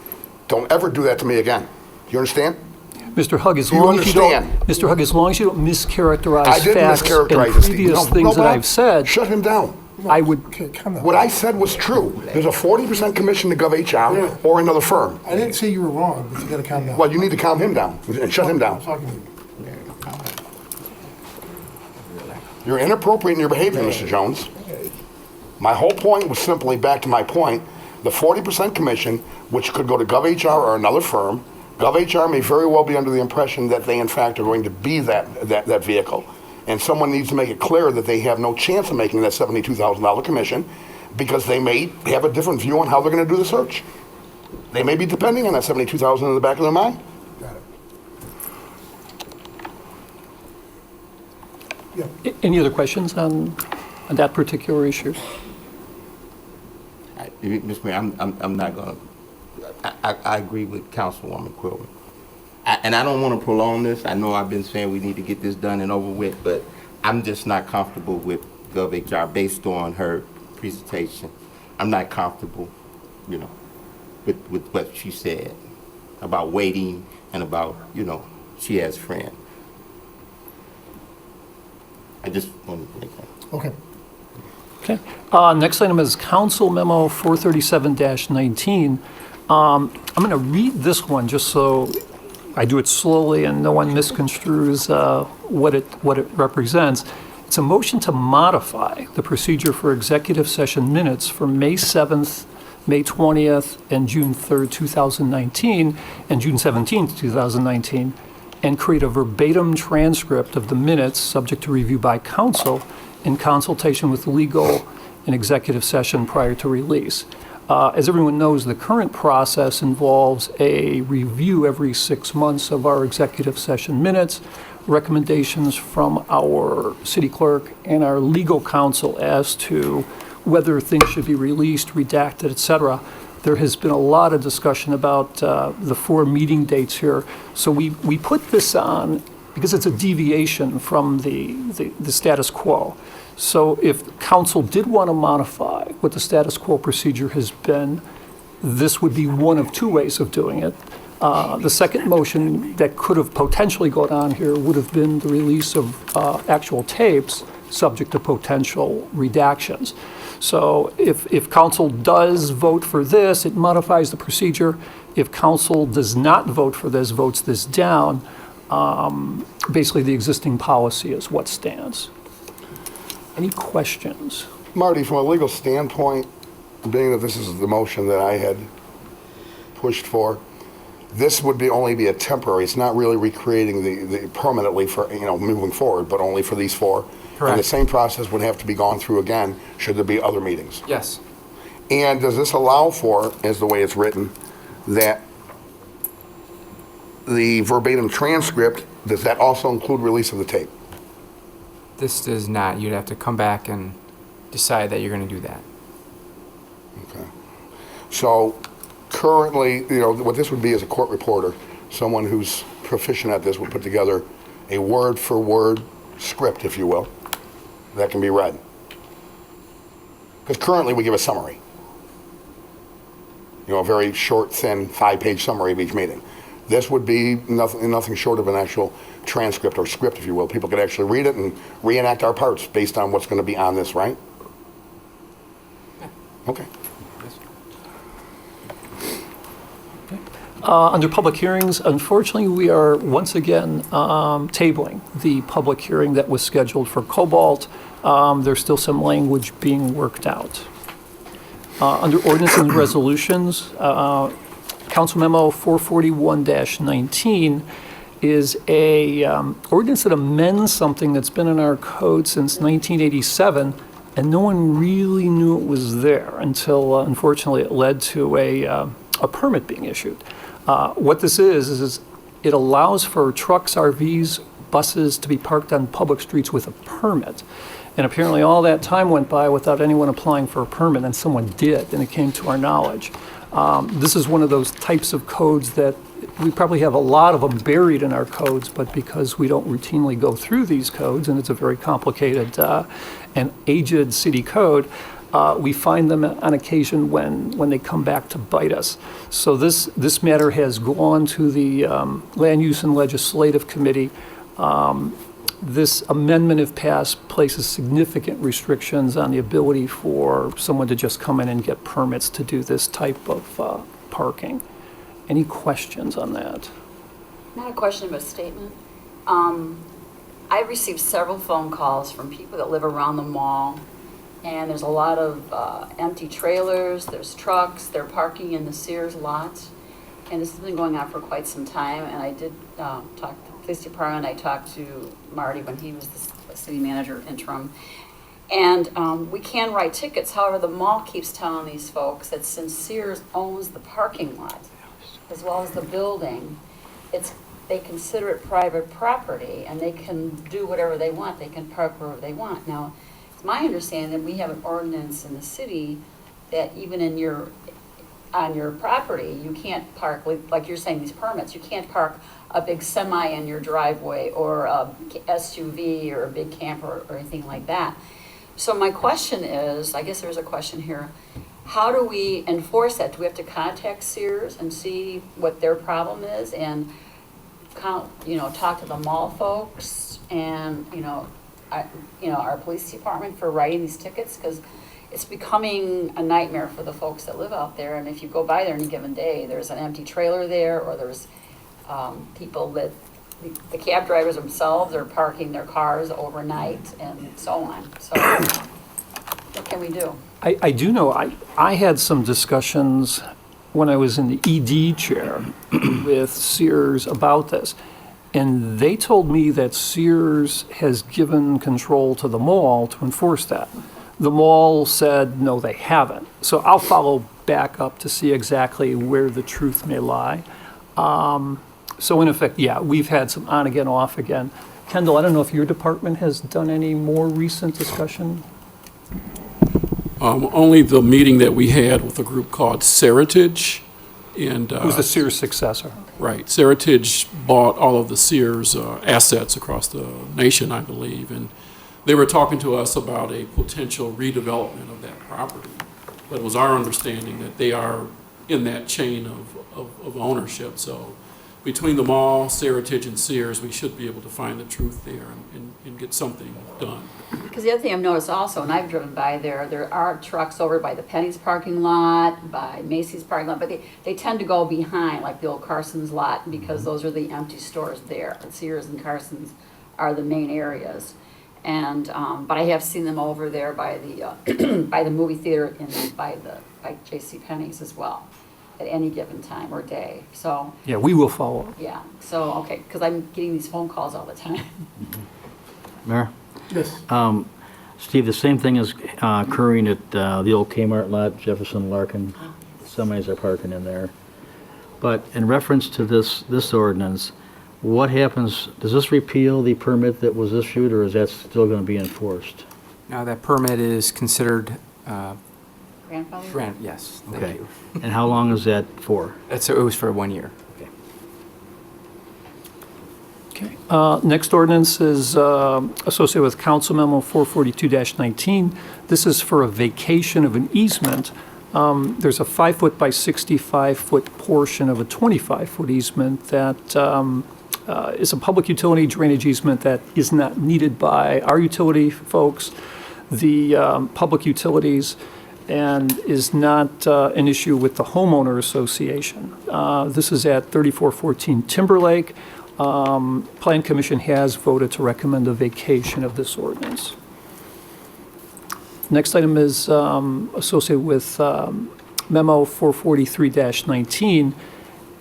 Don't ever do that to me again. Do you understand? Mr. Hug, as Do you long as you don't, understand? Mr. Hug, as long as you don't mischaracterize I didn't facts mischaracterize and it, Steve. previous No, things that Bob, I've said, shut him down. I would. Okay, calm down. What I said was true. There's a 40% commission to GovHR or another firm. I didn't say you were wrong, but you gotta calm down. Well, you need to calm him down and shut him I'm down. talking to you. You're inappropriate in your behavior, Mr. Jones. My whole point was simply, back to my point, the 40% commission, which could go to GovHR or another firm. GovHR may very well be under the impression that they, in fact, are going to be that vehicle. And someone needs to make it clear that they have no chance of making that $72,000 commission because they may have a different view on how they're going to do the search. They may be depending on that $72,000 in the back of their mind. Got it. Yeah. Any other questions on that particular issue? Mr. Mayor, I'm not going to, I agree with Councilwoman Quillen. And I don't want to prolong this. I know I've been saying we need to get this done and over with, but I'm just not comfortable with GovHR based on her presentation. I'm not comfortable, with what she said about waiting and about, she has friends. I just want to make that. Okay. Okay. Next item is Council Memo 437-19. I'm going to read this one just so I do it slowly and no one misconstrues what it represents. It's a motion to modify the procedure for executive session minutes for May 7th, May 20th and June 3rd, 2019, and June 17th, 2019, and create a verbatim transcript of the minutes subject to review by council in consultation with legal and executive session prior to release. As everyone knows, the current process involves a review every 6 months of our executive session minutes, recommendations from our city clerk and our legal counsel as to whether things should be released, redacted, et cetera. There has been a lot of discussion about the 4 meeting dates here. So we put this on because it's a deviation from the status quo. So if council did want to modify what the status quo procedure has been, this would be one of 2 ways of doing it. The second motion that could have potentially gone on here would have been the release of actual tapes subject to potential redactions. So if council does vote for this, it modifies the procedure. If council does not vote for this, votes this down, basically the existing policy is what stands. Any questions? Marty, from a legal standpoint, being that this is the motion that I had pushed for, this would only be a temporary. It's not really recreating the permanently for, moving forward, but only for these 4. Correct. And the same process would have to be gone through again should there be other meetings. Yes. And does this allow for, as the way it's written, that the verbatim transcript, does that also include release of the tape? This does not. You'd have to come back and decide that you're going to do that. Okay. So currently, what this would be is a court reporter, someone who's proficient at this would put together a word-for-word script, if you will, that can be read. Because currently we give a summary. A very short, thin, 5-page summary of each meeting. This would be nothing short of an actual transcript or script, if you will. People could actually read it and reenact our parts based on what's going to be on this, right? Okay. Under public hearings, unfortunately, we are once again tabling the public hearing that was scheduled for Cobalt. There's still some language being worked out. Under ordinance and resolutions, Council Memo 441-19 is a ordinance that amends something that's been in our code since 1987, and no one really knew it was there until, unfortunately, it led to a permit being issued. What this is it allows for trucks, RVs, buses to be parked on public streets with a permit. And apparently all that time went by without anyone applying for a permit, and someone did, and it came to our knowledge. This is one of those types of codes that we probably have a lot of them buried in our codes, but because we don't routinely go through these codes, and it's a very complicated and aged city code, we find them on occasion when they come back to bite us. So this matter has gone to the Land Use and Legislative Committee. This amendment, if passed, places significant restrictions on the ability for someone to just come in and get permits to do this type of parking. Any questions on that? Not a question, but a statement. I received several phone calls from people that live around the mall, and there's a lot of empty trailers, there's trucks, they're parking in the Sears lots, and this has been going on for quite some time, and I did talk to the police department. I talked to Marty when he was the city manager interim, and we can write tickets. However, the mall keeps telling these folks that since Sears owns the parking lot as well as the building, they consider it private property, and they can do whatever they want. They can park wherever they want. Now, it's my understanding that we have an ordinance in the city that even on your property, you can't park, like you're saying, these permits, you can't park a big semi in your driveway or a SUV or a big camper or anything like that. So my question is, I guess there's a question here, how do we enforce that? Do we have to contact Sears and see what their problem is and talk to the mall folks and our police department for writing these tickets? Because it's becoming a nightmare for the folks that live out there. And if you go by there any given day, there's an empty trailer there, or there's people that the cab drivers themselves are parking their cars overnight and so on. So can we do? I do know, I had some discussions when I was in the ED chair with Sears about this. And they told me that Sears has given control to the mall to enforce that. The mall said, no, they haven't. So I'll follow back up to see exactly where the truth may lie. So in effect, yeah, we've had some on again, off again. Kendall, I don't know if your department has done any more recent discussion? Only the meeting that we had with a group called Seritage. And, Who's the Sears successor? Right. Seritage bought all of the Sears assets across the nation, I believe. And they were talking to us about a potential redevelopment of that property. But it was our understanding that they are in that chain of ownership. So between the mall, Seritage, and Sears, we should be able to find the truth there and get something done. Because the other thing I've noticed also, and I've driven by there are trucks over by the Penny's parking lot, by Macy's parking lot, but they tend to go behind, like the old Carson's lot, because those are the empty stores there. Sears and Carson's are the main areas. And, but I have seen them over there by the, by the movie theater and by J.C. Penney's as well, at any given time or day, so. Yeah, we will follow up. Yeah, so, okay, because I'm getting these phone calls all the time. Mayor? Yes. Steve, the same thing is occurring at the old Kmart lot, Jefferson Larkin. Semis are parking in there. But in reference to this ordinance, what happens, does this repeal the permit that was issued, or is that still going to be enforced? Now, that permit is considered, Grandfather? yes, Okay. thank you. And how long is that for? It was for 1 year. Okay. Next ordinance is associated with Council Memo 442-19. This is for a vacation of an easement. There's a 5-foot by 65-foot portion of a 25-foot easement that is a public utility drainage easement that is not needed by our utility folks, the public utilities, and is not an issue with the homeowner association. This is at 3414 Timberlake. Plan Commission has voted to recommend a vacation of this ordinance. Next item is associated with Memo 443-19,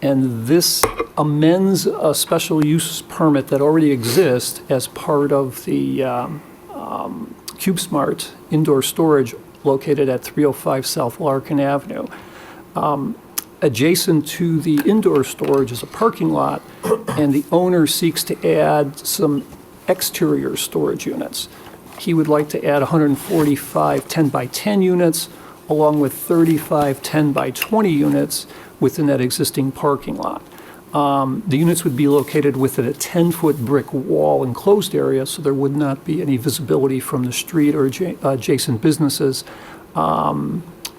and this amends a special use permit that already exists as part of the CubeSmart indoor storage located at 305 South Larkin Avenue. Adjacent to the indoor storage is a parking lot, and the owner seeks to add some exterior storage units. He would like to add 145 10-by-10 units, along with 35 10-by-20 units within that existing parking lot. The units would be located within a 10-foot brick wall enclosed area, so there would not be any visibility from the street or adjacent businesses.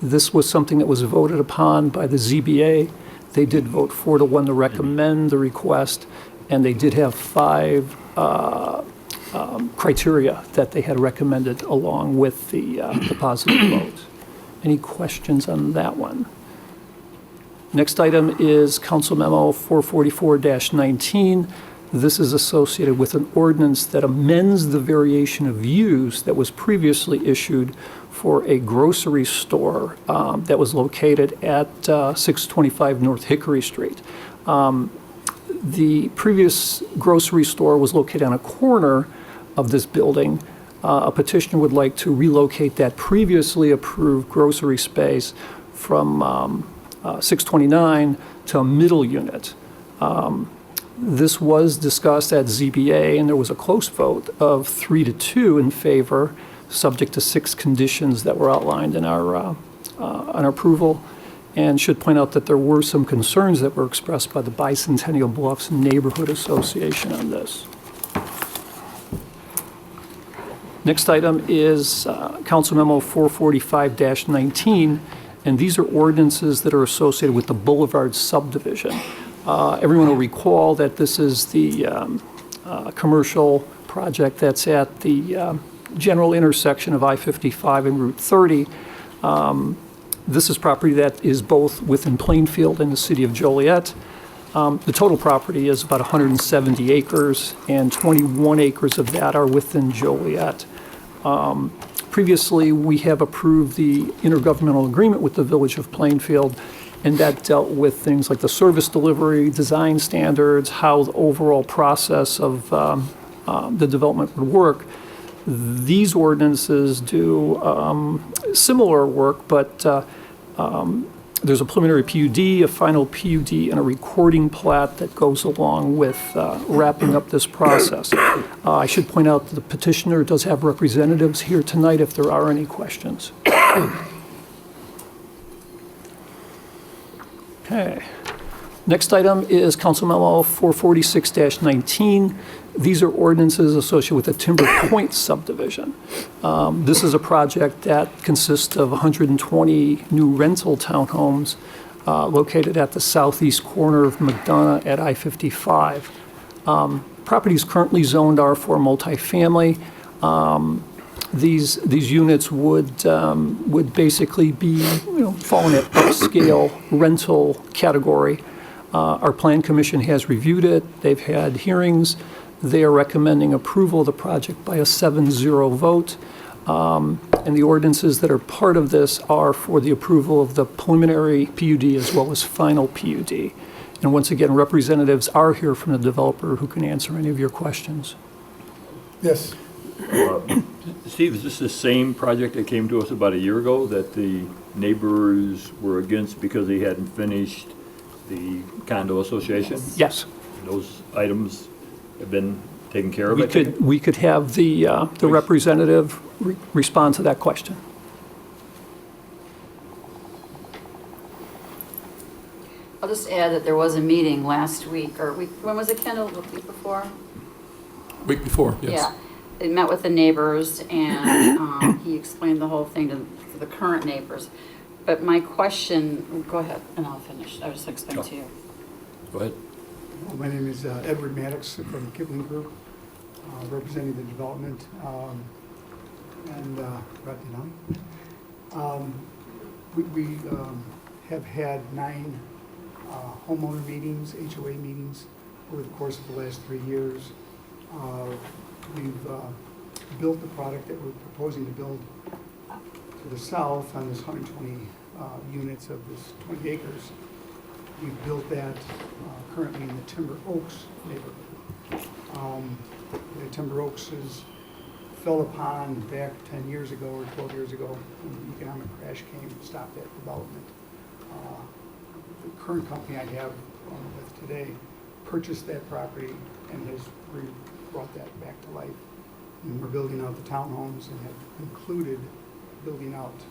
This was something that was voted upon by the ZBA. They did vote 4-1 to recommend the request, and they did have 5 criteria that they had recommended along with the positive vote. Any questions on that one? Next item is Council Memo 444-19. This is associated with an ordinance that amends the variation of use that was previously issued for a grocery store that was located at 625 North Hickory Street. The previous grocery store was located on a corner of this building. A petitioner would like to relocate that previously approved grocery space from 629 to a middle unit. This was discussed at ZBA, and there was a close vote of 3-2 in favor, subject to 6 conditions that were outlined in our approval. And should point out that there were some concerns that were expressed by the Bicentennial Bluffs Neighborhood Association on this. Next item is Council Memo 445-19, and these are ordinances that are associated with the Boulevard subdivision. Everyone will recall that this is the commercial project that's at the general intersection of I-55 and Route 30. This is property that is both within Plainfield and the city of Joliet. The total property is about 170 acres, and 21 acres of that are within Joliet. Previously, we have approved the intergovernmental agreement with the Village of Plainfield, and that dealt with things like the service delivery, design standards, how the overall process of the development would work. These ordinances do similar work, but there's a preliminary PUD, a final PUD, and a recording plat that goes along with wrapping up this process. I should point out that the petitioner does have representatives here tonight if there are any questions. Okay. Next item is Council Memo 446-19. These are ordinances associated with the Timber Point subdivision. This is a project that consists of 120 new rental townhomes located at the southeast corner of McDonough at I-55. Property is currently zoned R4 multifamily. These units would basically be, fall in an upscale rental category. Our Plan Commission has reviewed it. They've had hearings. They are recommending approval of the project by a 7-0 vote. And the ordinances that are part of this are for the approval of the preliminary PUD as well as final PUD. And once again, representatives are here from the developer who can answer any of your questions. Yes. Steve, is this the same project that came to us about a year ago that the neighbors were against because they hadn't finished the condo association? Yes. Those items have been taken care of? We could have the representative respond to that question. I'll just add that there was a meeting last week, or when was it, Kendall, the week before? Week before, yes. Yeah, they met with the neighbors, and he explained the whole thing to the current neighbors. But my question, go ahead, and I'll finish. I was just explaining to you. Go ahead. My name is Edward Maddox from Kipling Group, representing the development and we have had 9 homeowner meetings, HOA meetings, over the course of the last 3 years. We've built the product that we're proposing to build to the south on this 120 units of this 20 acres. We've built that currently in the Timber Oaks neighborhood. The Timber Oaks fell upon back 10 years ago or 12 years ago when the economic crash came and stopped that development. The current company I have with today purchased that property and has brought that back to life. And we're building out the townhomes and have concluded building out,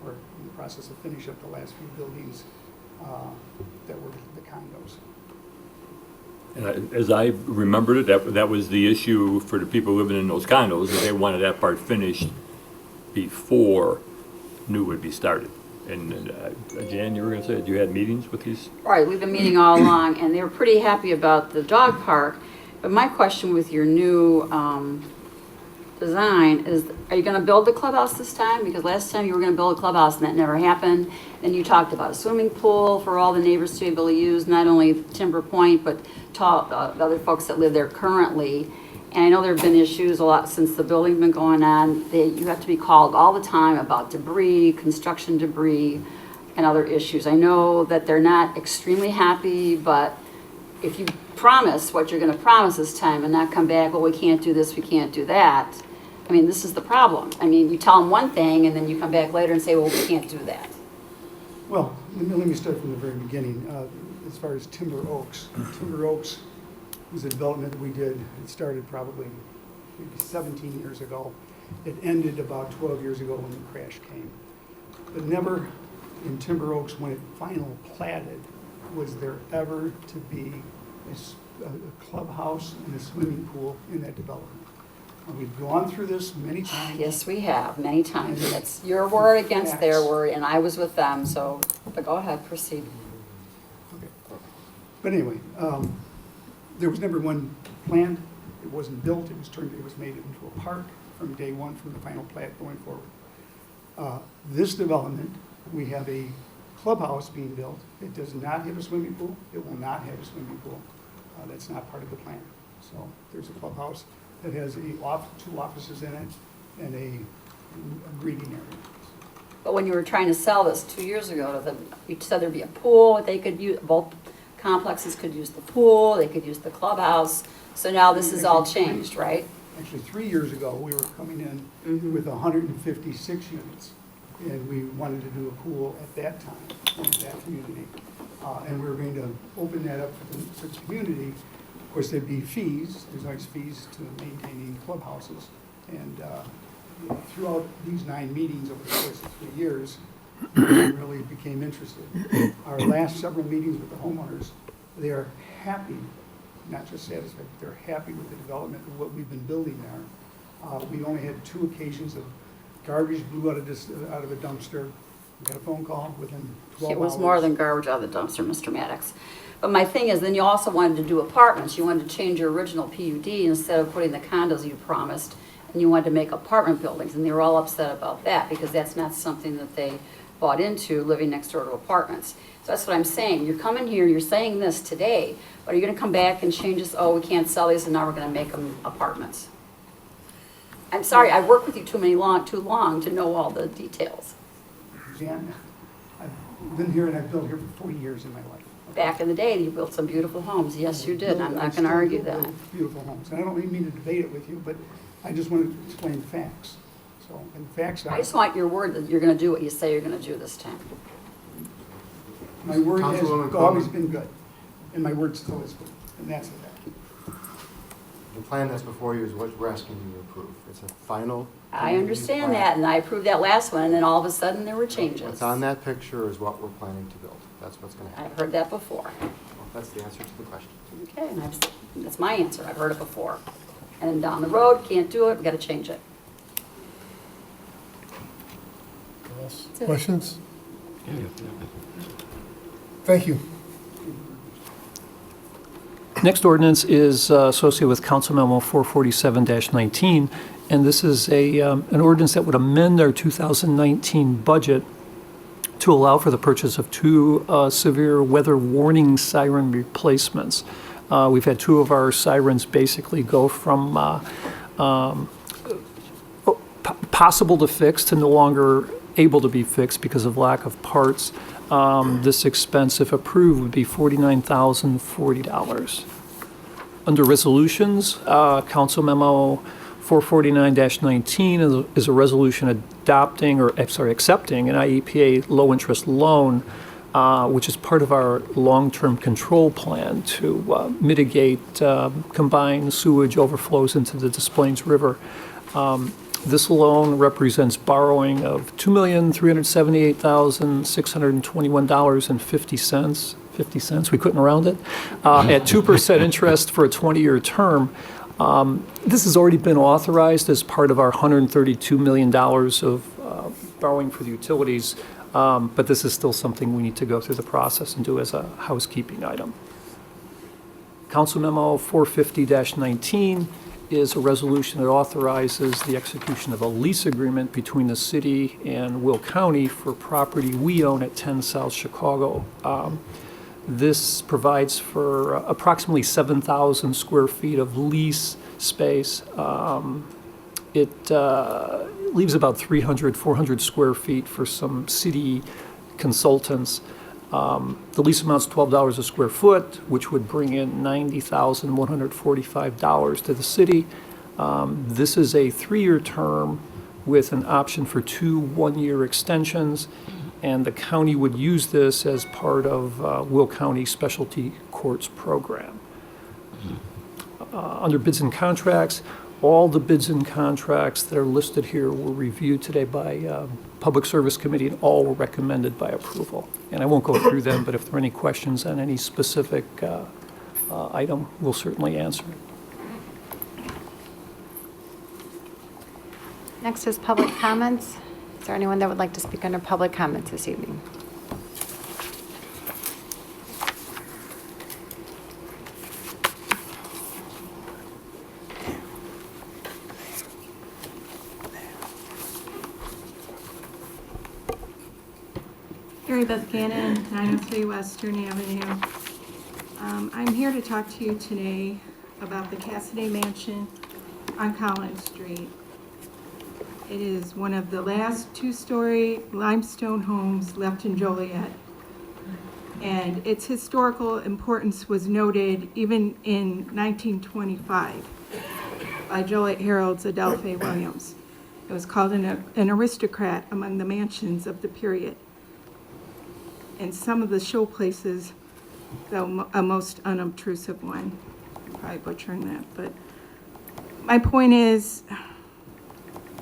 or in the process of finish up the last few buildings that were the condos. And as I remembered it, that was the issue for the people living in those condos, that they wanted that part finished before new would be started. And Jan, you were going to say you had meetings with these? Right, we've been meeting all along, and they were pretty happy about the dog park. But my question with your new design is, are you going to build the clubhouse this time? Because last time you were going to build a clubhouse and that never happened. And you talked about a swimming pool for all the neighbors to be able to use, not only Timber Point, but the other folks that live there currently. And I know there have been issues a lot since the building's been going on. You have to be called all the time about debris, construction debris, and other issues. I know that they're not extremely happy, but if you promise what you're going to promise this time and not come back, well, we can't do this, we can't do that. I mean, this is the problem. I mean, you tell them one thing and then you come back later and say, well, we can't do that. Well, let me start from the very beginning. As far as Timber Oaks was a development that we did. It started probably maybe 17 years ago. It ended about 12 years ago when the crash came. But never in Timber Oaks, when it finally platted, was there ever to be a clubhouse and a swimming pool in that development. We've gone through this many times. Yes, we have, many times. And it's your word against their word, and I was with them, so, but go ahead, proceed. Okay. But anyway, there was never one planned. It wasn't built. It was made into a park from day one, from the final plat going forward. This development, we have a clubhouse being built. It does not have a swimming pool. It will not have a swimming pool. That's not part of the plan. So there's a clubhouse that has two offices in it and a a greeting area. But when you were trying to sell this 2 years ago, you said there'd be a pool, they could use, both complexes could use the pool, they could use the clubhouse. So now this is all changed, right? Actually, 3 years ago, we were coming in with 156 units, and we wanted to do a pool at that time in that community. And we were going to open that up for the community. Of course, there'd be fees. There's always fees to maintaining clubhouses. And throughout these 9 meetings over the course of 3 years, we really became interested. Our last several meetings with the homeowners, they are happy, not just satisfied, but they're happy with the development of what we've been building there. We only had 2 occasions of garbage blew out of a dumpster. We got a phone call within 12 hours. It was more than garbage out of the dumpster, Mr. Maddox. But my thing is, then you also wanted to do apartments. You wanted to change your original PUD instead of putting the condos you promised, and you wanted to make apartment buildings, and they were all upset about that because that's not something that they bought into, living next door to apartments. So that's what I'm saying. You're coming here, you're saying this today, but are you going to come back and change this? Oh, we can't sell these, and now we're going to make them apartments. I'm sorry, I've worked with you too long to know all the details. Jan, I've been here and I've built here for 40 years in my life. Back in the day, you built some beautiful homes. Yes, you did. I'm not going to argue that. Beautiful homes. And I don't really mean to debate it with you, but I just want to explain the facts. So, and the facts are... I just want your word that you're going to do what you say you're going to do this time. My word has always been good, and my word still is good, and that's it. The plan that's before you is what we're asking you to approve. It's a final... I understand that, and I approved that last one, and then all of a sudden there were changes. What's on that picture is what we're planning to build. That's what's going to happen. I've heard that before. Well, that's the answer to the question. Okay, and that's my answer. I've heard it before. And then down the road, can't do it, we've got to change it. That's it. Questions? Thank you. Next ordinance is associated with Council Memo 447-19, and this is an ordinance that would amend our 2019 budget to allow for the purchase of 2 severe weather warning siren replacements. We've had 2 of our sirens basically go from possible to fix to no longer able to be fixed because of lack of parts. This expense, if approved, would be $49,040. Under resolutions, Council Memo 449-19 is a resolution accepting an IEPA low-interest loan, which is part of our long-term control plan to mitigate combined sewage overflows into the Des Plaines River. This loan represents borrowing of $2,378,621.50. 50 cents, we couldn't round it, at 2% interest for a 20-year term. This has already been authorized as part of our $132 million of borrowing for the utilities, but this is still something we need to go through the process and do as a housekeeping item. Council Memo 450-19 is a resolution that authorizes the execution of a lease agreement between the city and Will County for property we own at 10 South Chicago. This provides for approximately 7,000 square feet of lease space. It leaves about 300, 400 square feet for some city consultants. The lease amount's $12 a square foot, which would bring in $90,145 to the city. This is a 3-year term with an option for 2 one-year extensions, and the county would use this as part of Will County Specialty Courts program. Under bids and contracts, all the bids and contracts that are listed here were reviewed today by Public Service Committee, and all were recommended by approval. And I won't go through them, but if there are any questions on any specific item, we'll certainly answer. Next is public comments. Is there anyone that would like to speak under public comments this evening? Mary Beth Gannon, 903 Western Avenue. I'm here to talk to you today about the Cassidy Mansion on Collins Street. It is one of the last two-story limestone homes left in Joliet. And its historical importance was noted even in 1925 by Joliet Herald's Adelphi Williams. It was called an aristocrat among the mansions of the period. And some of the showplaces, though a most unobtrusive one. I'm probably butchering that, but my point is,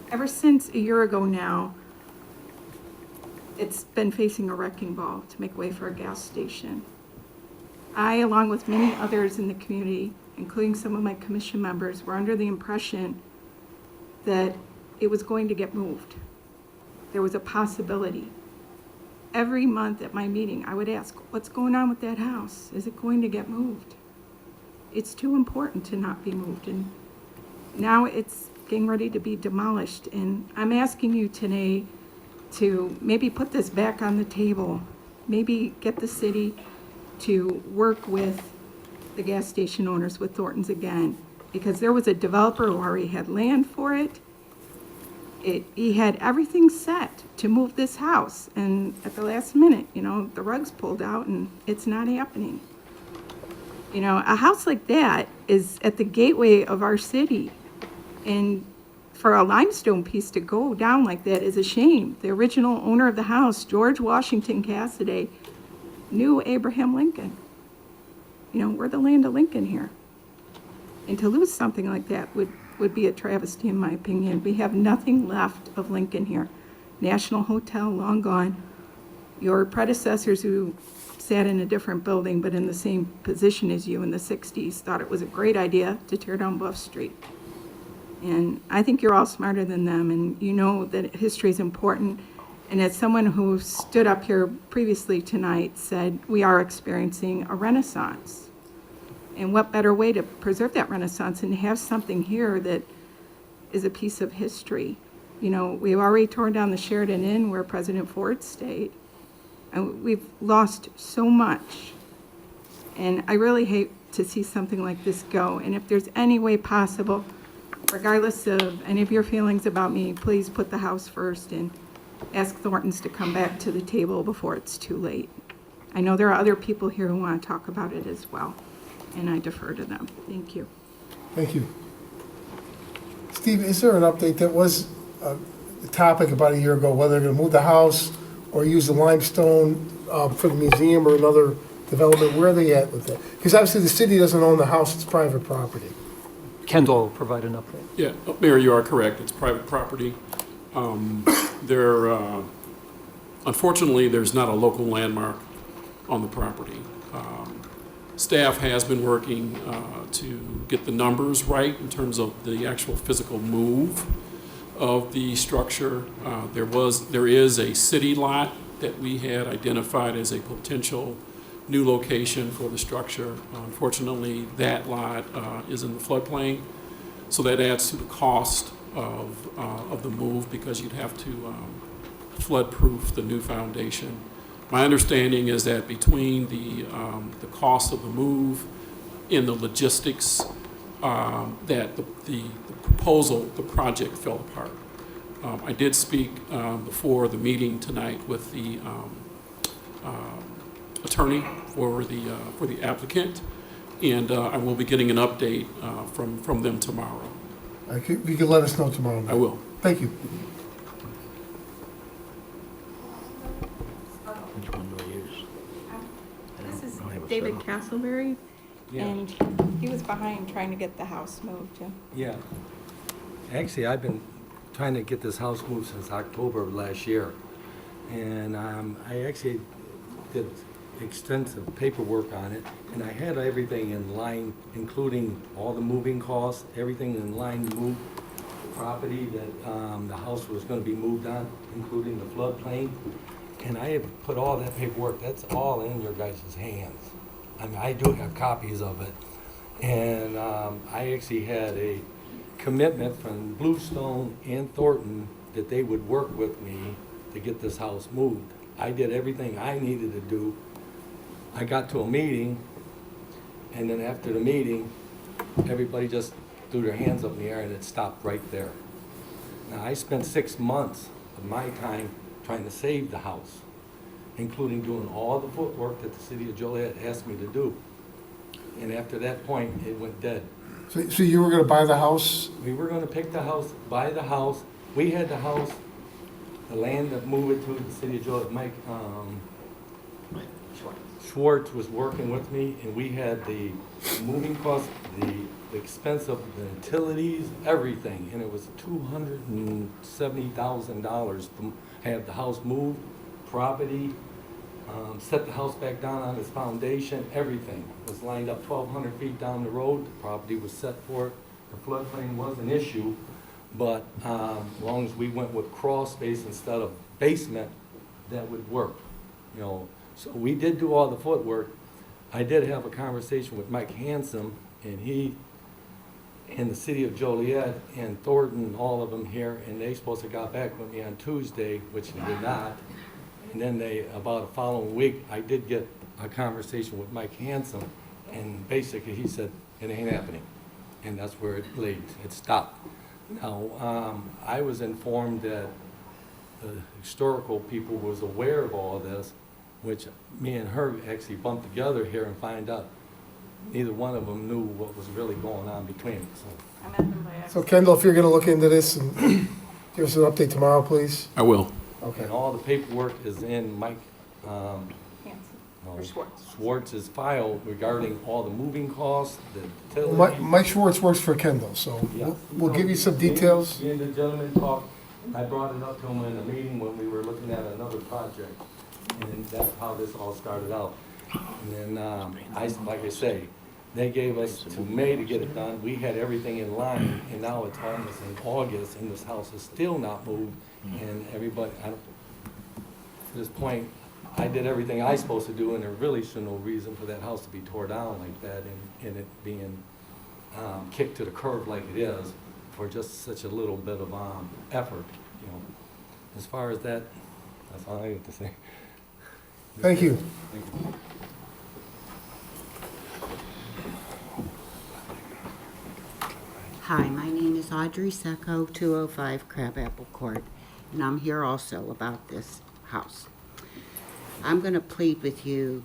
ever since a year ago now, it's been facing a wrecking ball to make way for a gas station. I, along with many others in the community, including some of my commission members, were under the impression that it was going to get moved. There was a possibility. Every month at my meeting, I would ask, what's going on with that house? Is it going to get moved? It's too important to not be moved. And now it's getting ready to be demolished. And I'm asking you today to maybe put this back on the table, maybe get the city to work with the gas station owners, with Thornton's again, because there was a developer who already had land for it. He had everything set to move this house, and at the last minute, the rug's pulled out and it's not happening. A house like that is at the gateway of our city, and for a limestone piece to go down like that is a shame. The original owner of the house, George Washington Cassidy, knew Abraham Lincoln. We're the land of Lincoln here. And to lose something like that would be a travesty, in my opinion. We have nothing left of Lincoln here. National Hotel, long gone. Your predecessors who sat in a different building but in the same position as you in the 60s thought it was a great idea to tear down Bluff Street. And I think you're all smarter than them, and you know that history is important. And as someone who stood up here previously tonight said, we are experiencing a renaissance. And what better way to preserve that renaissance and to have something here that is a piece of history? We've already torn down the Sheridan Inn where President Ford stayed. And we've lost so much. And I really hate to see something like this go. And if there's any way possible, regardless of any of your feelings about me, please put the house first and ask Thornton's to come back to the table before it's too late. I know there are other people here who want to talk about it as well, and I defer to them. Thank you. Thank you. Steve, is there an update? That was a topic about a year ago, whether they're going to move the house or use the limestone for the museum or another development. Where are they at with that? Because obviously the city doesn't own the house, it's private property. Kendall will provide an update. Yeah, Mayor, you are correct. It's private property. Unfortunately, there's not a local landmark on the property. Staff has been working to get the numbers right in terms of the actual physical move of the structure. There is a city lot that we had identified as a potential new location for the structure. Unfortunately, that lot is in the floodplain, so that adds to the cost of the move because you'd have to flood-proof the new foundation. My understanding is that between the cost of the move and the logistics, that the proposal, the project fell apart. I did speak before the meeting tonight with the attorney for the applicant, and I will be getting an update from them tomorrow. You can let us know tomorrow. I will. Thank you. This is David Castleberry, and he was behind trying to get the house moved. Yeah. Actually, I've been trying to get this house moved since October of last year. And I actually did extensive paperwork on it, and I had everything in line, including all the moving costs, everything in line to move the property that the house was going to be moved on, including the floodplain. And I have put all that paperwork, that's all in your guys' hands. I mean, I do have copies of it. And I actually had a commitment from Bluestone and Thornton that they would work with me to get this house moved. I did everything I needed to do. I got to a meeting, and then after the meeting, everybody just threw their hands up in the air and it stopped right there. Now, I spent 6 months of my time trying to save the house, including doing all the footwork that the city of Joliet asked me to do. And after that point, it went dead. So you were gonna buy the house? We were gonna pick the house, buy the house. We had the house, the land to move it to the city of Joliet. Mike, Schwartz was working with me, and we had the moving costs, the expense of the utilities, everything, and it was $270,000 to have the house moved, property, set the house back down on its foundation, everything was lined up 1,200 feet down the road. The property was set for it. The floodplain was an issue, but as long as we went with crawl space instead of basement, that would work, you know. So we did do all the footwork. I did have a conversation with Mike Hanson, and he, and the city of Joliet, and Thornton, all of them here, and they supposed to got back with me on Tuesday, which they did not. And then about a following week, I did get a conversation with Mike Hanson, and basically he said, it ain't happening. And that's where it stopped. Now, I was informed that the historical people was aware of all this, which me and her actually bumped together here and find out neither one of them knew what was really going on between them. So Kendall, if you're gonna look into this and give us an update tomorrow, please. I will. Okay. And all the paperwork is in Mike Schwartz's file regarding all the moving costs, the utilities. Mike Schwartz works for Kendall, so Yeah. we'll give you some details. Me and the gentleman talked, I brought it up to him in a meeting when we were looking at another project, and that's how this all started out. And then, like I say, they gave us to May to get it done. We had everything in line, and now it's almost in August, and this house is still not moved. And everybody, at this point, I did everything I was supposed to do, and there really should no reason for that house to be tore down like that, and it being kicked to the curb like it is for just such a little bit of effort, you know. As far as that, that's all I have to say. Thank you. Thank you. Hi, my name is Audrey Secco, 205 Crabapple Court, and I'm here also about this house. I'm going to plead with you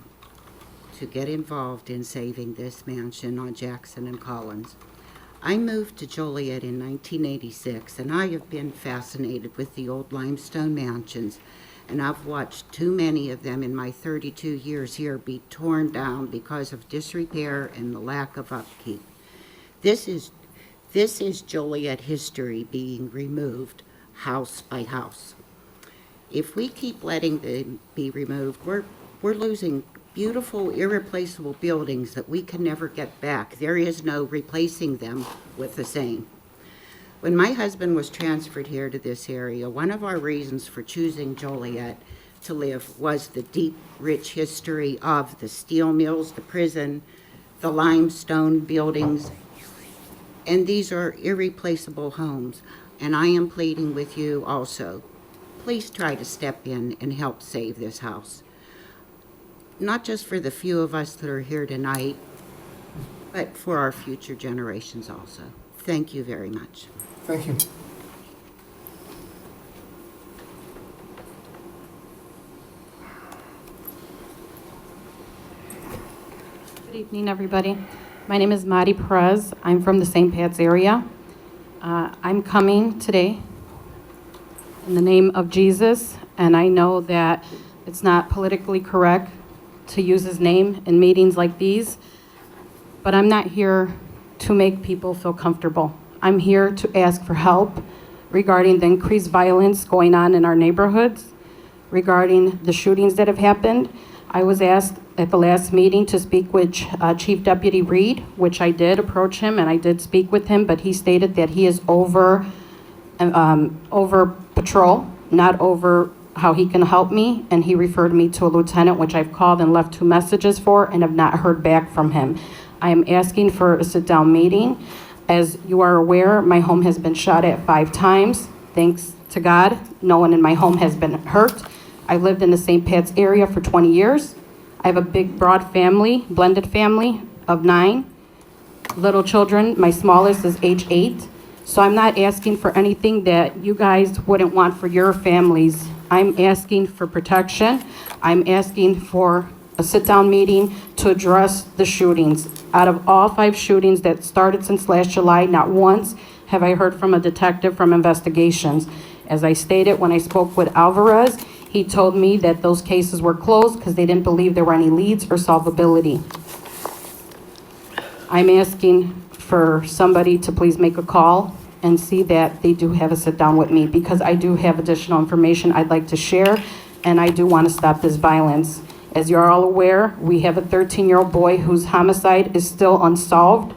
to get involved in saving this mansion on Jackson and Collins. I moved to Joliet in 1986, and I have been fascinated with the old limestone mansions, and I've watched too many of them in my 32 years here be torn down because of disrepair and the lack of upkeep. This is Joliet history being removed house by house. If we keep letting them be removed, we're losing beautiful, irreplaceable buildings that we can never get back. There is no replacing them with the same. When my husband was transferred here to this area, one of our reasons for choosing Joliet to live was the deep, rich history of the steel mills, the prison, the limestone buildings, and these are irreplaceable homes. And I am pleading with you also, please try to step in and help save this house. Not just for the few of us that are here tonight, but for our future generations also. Thank you very much. Thank you. Good evening, everybody. My name is Madi Perez. I'm from the St. Pat's area. I'm coming today in the name of Jesus, and I know that it's not politically correct to use his name in meetings like these, but I'm not here to make people feel comfortable. I'm here to ask for help regarding the increased violence going on in our neighborhoods, regarding the shootings that have happened. I was asked at the last meeting to speak with Chief Deputy Reed, which I did approach him, and I did speak with him, but he stated that he is over patrol, not over how he can help me, and he referred me to a lieutenant, which I've called and left 2 messages for, and have not heard back from him. I am asking for a sit-down meeting. As you are aware, my home has been shot at 5 times. Thanks to God, no one in my home has been hurt. I lived in the St. Pat's area for 20 years. I have a big, broad family, blended family of 9 little children. My smallest is age 8. So I'm not asking for anything that you guys wouldn't want for your families. I'm asking for protection. I'm asking for a sit-down meeting to address the shootings. Out of all 5 shootings that started since last July, not once have I heard from a detective from investigations. As I stated, when I spoke with Alvarez, he told me that those cases were closed because they didn't believe there were any leads or solvability. I'm asking for somebody to please make a call and see that they do have a sit-down with me, because I do have additional information I'd like to share, and I do want to stop this violence. As you're all aware, we have a 13-year-old boy whose homicide is still unsolved.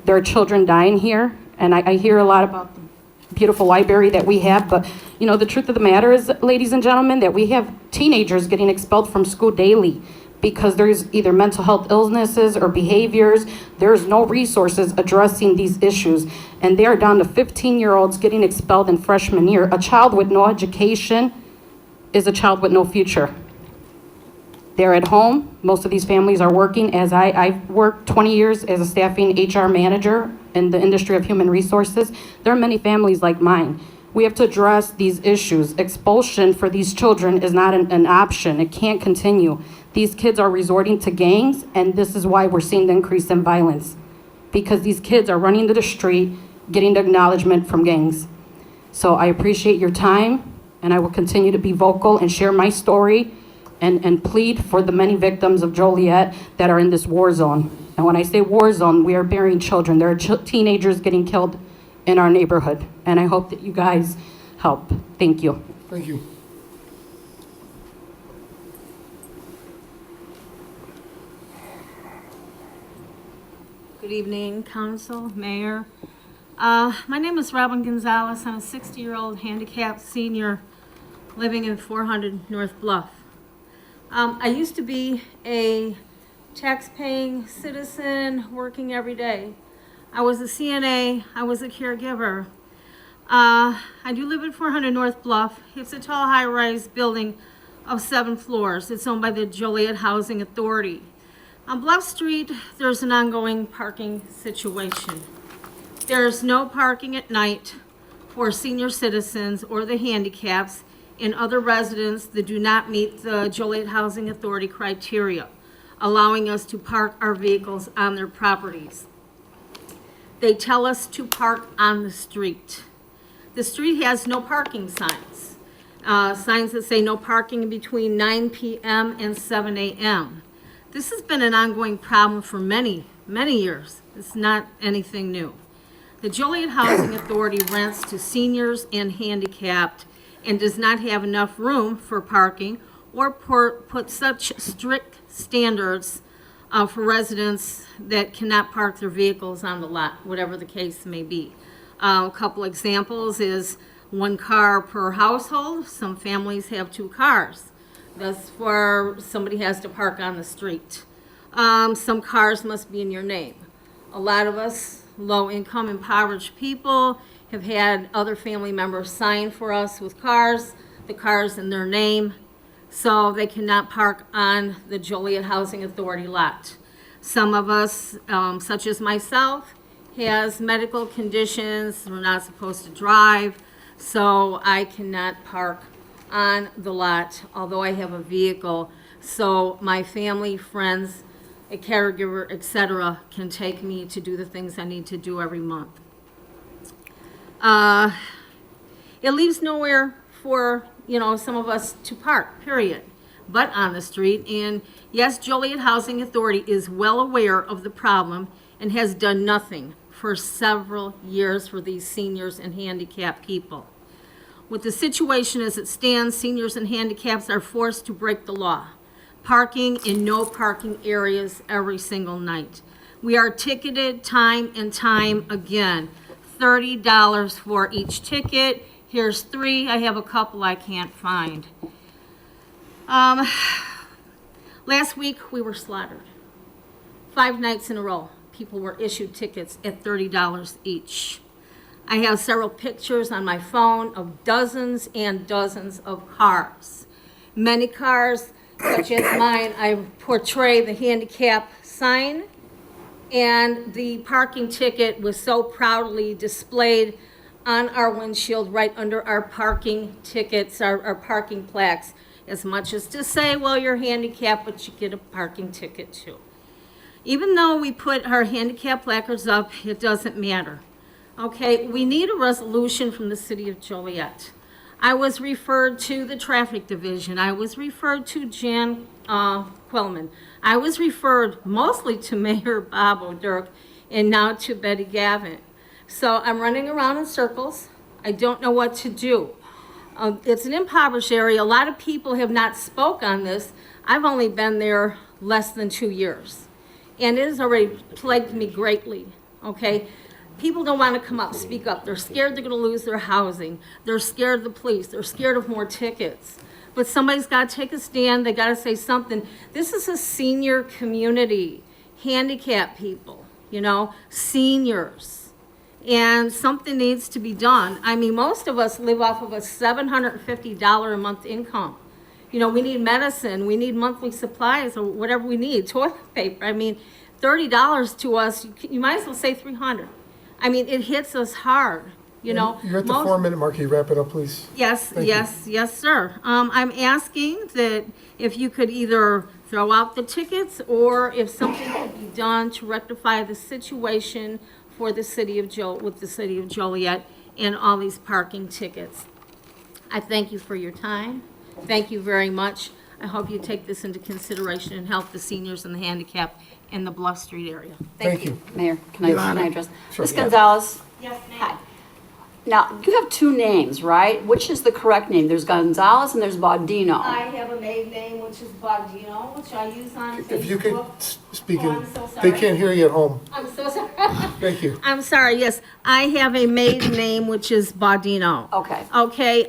There are children dying here, and I hear a lot about the beautiful library that we have, but you know, the truth of the matter is, ladies and gentlemen, that we have teenagers getting expelled from school daily because there's either mental health illnesses or behaviors. There's no resources addressing these issues, and they are down to 15-year-olds getting expelled in freshman year. A child with no education is a child with no future. They're at home. Most of these families are working. As I've worked 20 years as a staffing HR manager in the industry of human resources. There are many families like mine. We have to address these issues. Expulsion for these children is not an option. It can't continue. These kids are resorting to gangs, and this is why we're seeing the increase in violence, because these kids are running to the street, getting the acknowledgement from gangs. So I appreciate your time, and I will continue to be vocal and share my story and plead for the many victims of Joliet that are in this war zone. And when I say war zone, we are burying children. There are teenagers getting killed in our neighborhood, and I hope that you guys help. Thank you. Thank you. Good evening, council, mayor. My name is Robin Gonzalez. I'm a 60-year-old handicapped senior living in 400 North Bluff. I used to be a tax-paying citizen working every day. I was a CNA, I was a caregiver. I do live at 400 North Bluff. It's a tall, high-rise building of 7 floors. It's owned by the Joliet Housing Authority. On Bluff Street, there's an ongoing parking situation. There's no parking at night for senior citizens or the handicaps and other residents that do not meet the Joliet Housing Authority criteria, allowing us to park our vehicles on their properties. They tell us to park on the street. The street has no parking signs. Signs that say no parking between 9 p.m. and 7 a.m. This has been an ongoing problem for many, many years. It's not anything new. The Joliet Housing Authority rents to seniors and handicapped and does not have enough room for parking or put such strict standards for residents that cannot park their vehicles on the lot, whatever the case may be. A couple examples is 1 car per household. Some families have 2 cars. That's where somebody has to park on the street. Some cars must be in your name. A lot of us, low-income, impoverished people, have had other family members sign for us with cars, the cars in their name, so they cannot park on the Joliet Housing Authority lot. Some of us, such as myself, has medical conditions. We're not supposed to drive, so I cannot park on the lot, although I have a vehicle, so my family, friends, a caregiver, etc., can take me to do the things I need to do every month. It leaves nowhere for, some of us to park, period, but on the street. And yes, Joliet Housing Authority is well aware of the problem and has done nothing for several years for these seniors and handicapped people. With the situation as it stands, seniors and handicaps are forced to break the law, parking in no parking areas every single night. We are ticketed time and time again. $30 for each ticket. Here's 3. I have a couple I can't find. Last week we were slaughtered. 5 nights in a row, people were issued tickets at $30 each. I have several pictures on my phone of dozens and dozens of cars. Many cars, such as mine, I portray the handicap sign, And the parking ticket was so proudly displayed on our windshield right under our parking tickets, our parking plaques, as much as to say, well, you're handicapped, but you get a parking ticket too. Even though we put our handicap placards up, it doesn't matter. Okay, we need a resolution from the city of Joliet. I was referred to the traffic division. I was referred to Jan Quillman. I was referred mostly to Mayor Bob O'Dirk and now to Betty Gavin. So I'm running around in circles. I don't know what to do. It's an impoverished area. A lot of people have not spoke on this. I've only been there less than 2 years. And it has already plagued me greatly, okay? People don't want to come up, speak up. They're scared they're going to lose their housing. They're scared of the police. They're scared of more tickets. But somebody's got to take a stand. They got to say something. This is a senior community, handicapped people, you know, seniors. And something needs to be done. I mean, most of us live off of a $750 a month income. You know, we need medicine, we need monthly supplies or whatever we need, toilet paper. I mean, $30 to us, you might as well say $300. I mean, it hits us hard, you know. You're at the 4-minute mark. Can you wrap it up, please? Yes, Thank yes, yes, sir. I'm asking that if you could either throw out the tickets or if something could be done to rectify the situation for the city of with the city of Joliet and all these parking tickets. I thank you for your time. Thank you very much. I hope you take this into consideration and help the seniors and the handicapped in the Bluff Street area. Thank you. Mayor, can I address? Sure. Ms. Gonzalez? Yes, ma'am. Hi. Now, you have two names, right? Which is the correct name? There's Gonzalez and there's Baudino. I have a maiden name, which is Bardino, which I use on Facebook. If you could speak in, I'm so sorry. they can't hear you at home. I'm so sorry. Thank you. I'm sorry, yes. I have a maiden name, which is Baudino. Okay. Okay,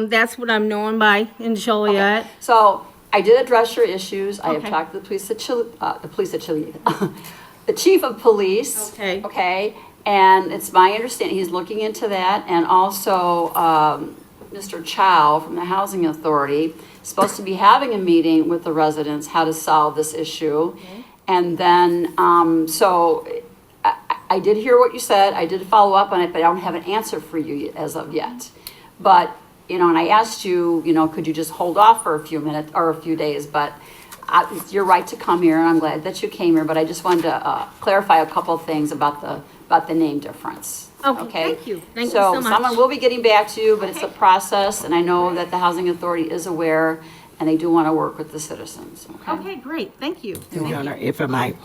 that's what I'm known by in Joliet. Okay. So I did address your issues. I have Okay. talked to the police at Joliet, the chief of police. Okay. Okay. And it's my understanding, he's looking into that, and also Mr. Chow from the Housing Authority is supposed to be having a meeting with the residents, how to solve this issue. Okay. And then, so I did hear what you said, I did follow up on it, but I don't have an answer for you as of yet. But, you know, and I asked you, you know, could you just hold off for a few minutes or a few days, but it's your right to come here, and I'm glad that you came here, but I just wanted to clarify a couple of things about the name difference. Okay, thank you. Thank you So so much. someone will be getting back to you, but it's a process, and I know that the Housing Authority is aware, and they do want to work with the citizens. Okay, great, thank you. Your Honor, if I might,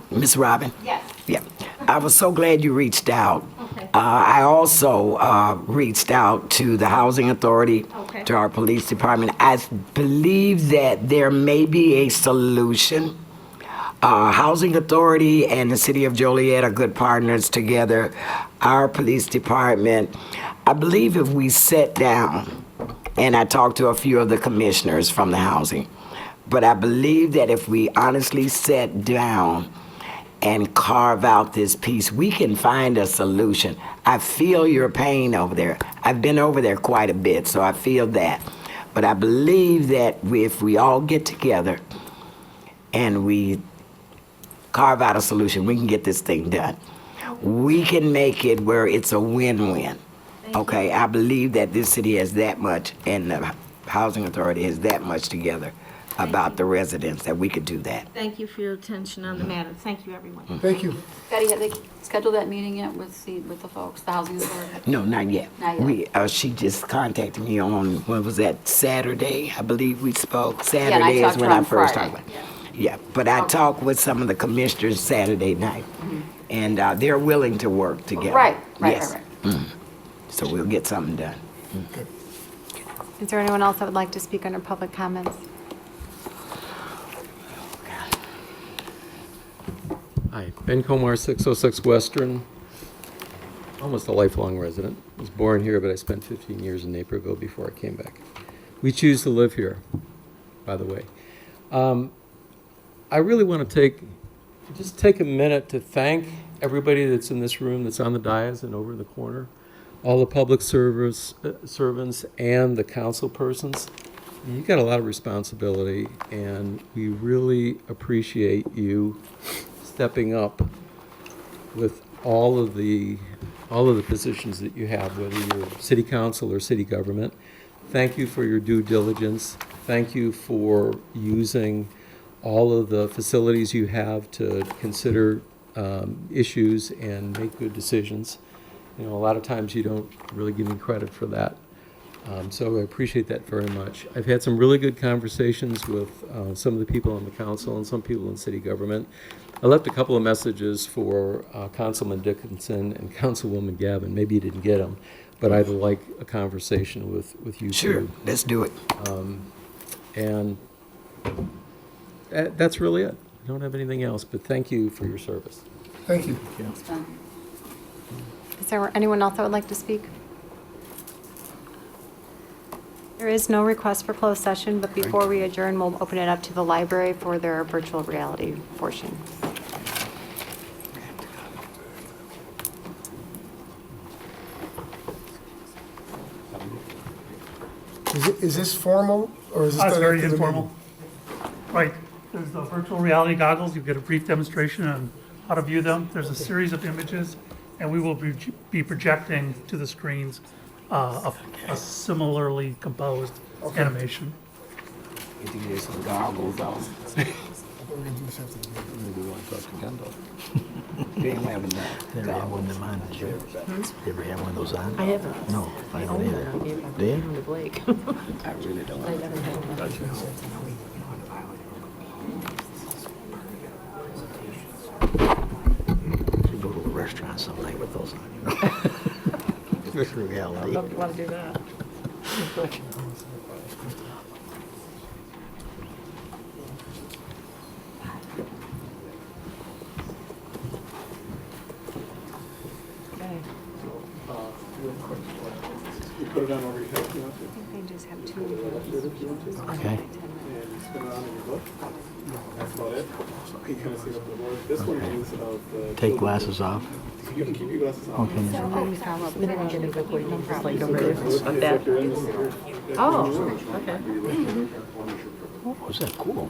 Ms. Robin? Yes. Yeah, I was so glad you reached out. Okay. I also reached out to the Housing Authority, Okay. to our police department. I believe that there may be a solution. Housing Authority and the City of Joliet are good partners together. Our police department, I believe if we sat down, and I talked to a few of the commissioners from the housing, but I believe that if we honestly sat down and carve out this piece, we can find a solution. I feel your pain over there. I've been over there quite a bit, so I feel that. But I believe that if we all get together and we carve out a solution, we can get this thing done. We can make it where it's a win-win. Okay, I believe that this city has that much, and the Housing Authority has that much together about the residents, that we could do that. Thank you for your attention on the matter. Thank you, everyone. Thank you. Betty, have they scheduled that meeting yet with the folks, the Housing Authority? No, not yet. Not yet. She just contacted me on, what was that, Saturday? I believe we spoke. and I Saturday talked is to when her I on first Friday. talked about it. Yeah, but I talked with some of the commissioners Saturday night, and they're willing to work together. Right. Yes. So we'll get something done. Is there anyone else that would like to speak under public comments? Hi, Ben Comar, 606 Western, almost a lifelong resident. I was born here, but I spent 15 years in Naperville before I came back. We choose to live here, by the way. I really want to take a minute to thank everybody that's in this room, that's on the dais and over in the corner, all the public servants and the council persons. You've got a lot of responsibility, and we really appreciate you stepping up with all of the positions that you have, whether you're city council or city government. Thank you for your due diligence. Thank you for using all of the facilities you have to consider issues and make good decisions. You know, a lot of times you don't really give me credit for that. So I appreciate that very much. I've had some really good conversations with some of the people on the council and some people in city government. I left a couple of messages for Councilman Dickinson and Councilwoman Gavin. Maybe you didn't get them, but I'd like a conversation with you Sure, two. let's do it. And that's really it. I don't have anything else, but thank you for your service. Thank you. It's fun. Is there anyone else that would like to speak? There is no request for closed session, but before we adjourn, we'll open it up to the library for their virtual reality portion. Is this formal, or is this It's done very after the informal. meeting? Right, there's the virtual reality goggles, you get a brief demonstration on how to view them. There's a series of images, and we will be projecting to the screens a similarly composed animation. Get to get some goggles on. We're gonna do this after the meeting. Maybe we want to talk to Kendall. They don't have enough. Never had one of them on, did you? You ever have one of those on? I haven't. No, I haven't either. I Do you? gave them to Blake. I really don't. I never had one. Should go to a restaurant some night with those on. Virtual reality. I don't want to do that. Okay. You put it on over your head, you know? I think they just have two. Okay. And you spin it on in your book. That's about it. You kind of see up the board. This one is of the. Take glasses off. You can keep your glasses on. Okay. Then I get a book where you can just like over there. Like that. Oh, okay. Oh, is that cool?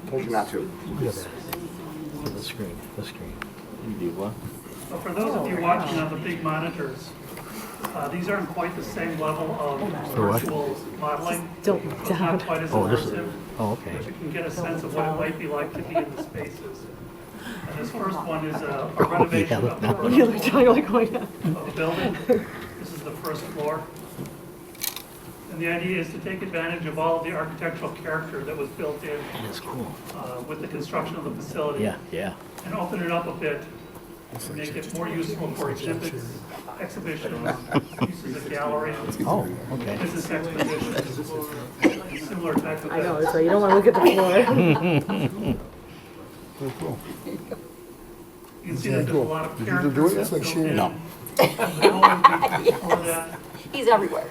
Told you not to. Look at that. The screen, the screen. You do what? So for those of you watching on the big monitors, these aren't quite the same level of For what? virtual modeling. Don't So it's not quite as Oh, this is, immersive, oh, okay. but you can get a sense of what it might be like to be in the spaces. And this first one is a renovation of the look first You look floor like going down. of the building. This is the first floor. And the idea is to take advantage of all of the architectural character that was built in That's cool. with the construction of the facility. Yeah, yeah. And open it up a bit to make it more useful for exhibits, exhibitions, uses of gallery, Oh, okay. business expositions, similar type of I know, events. so you don't want to look at the floor. Very cool. You can see that there's a lot of Did you character do it? that's Like built sharing. in. No. For that, He's everywhere.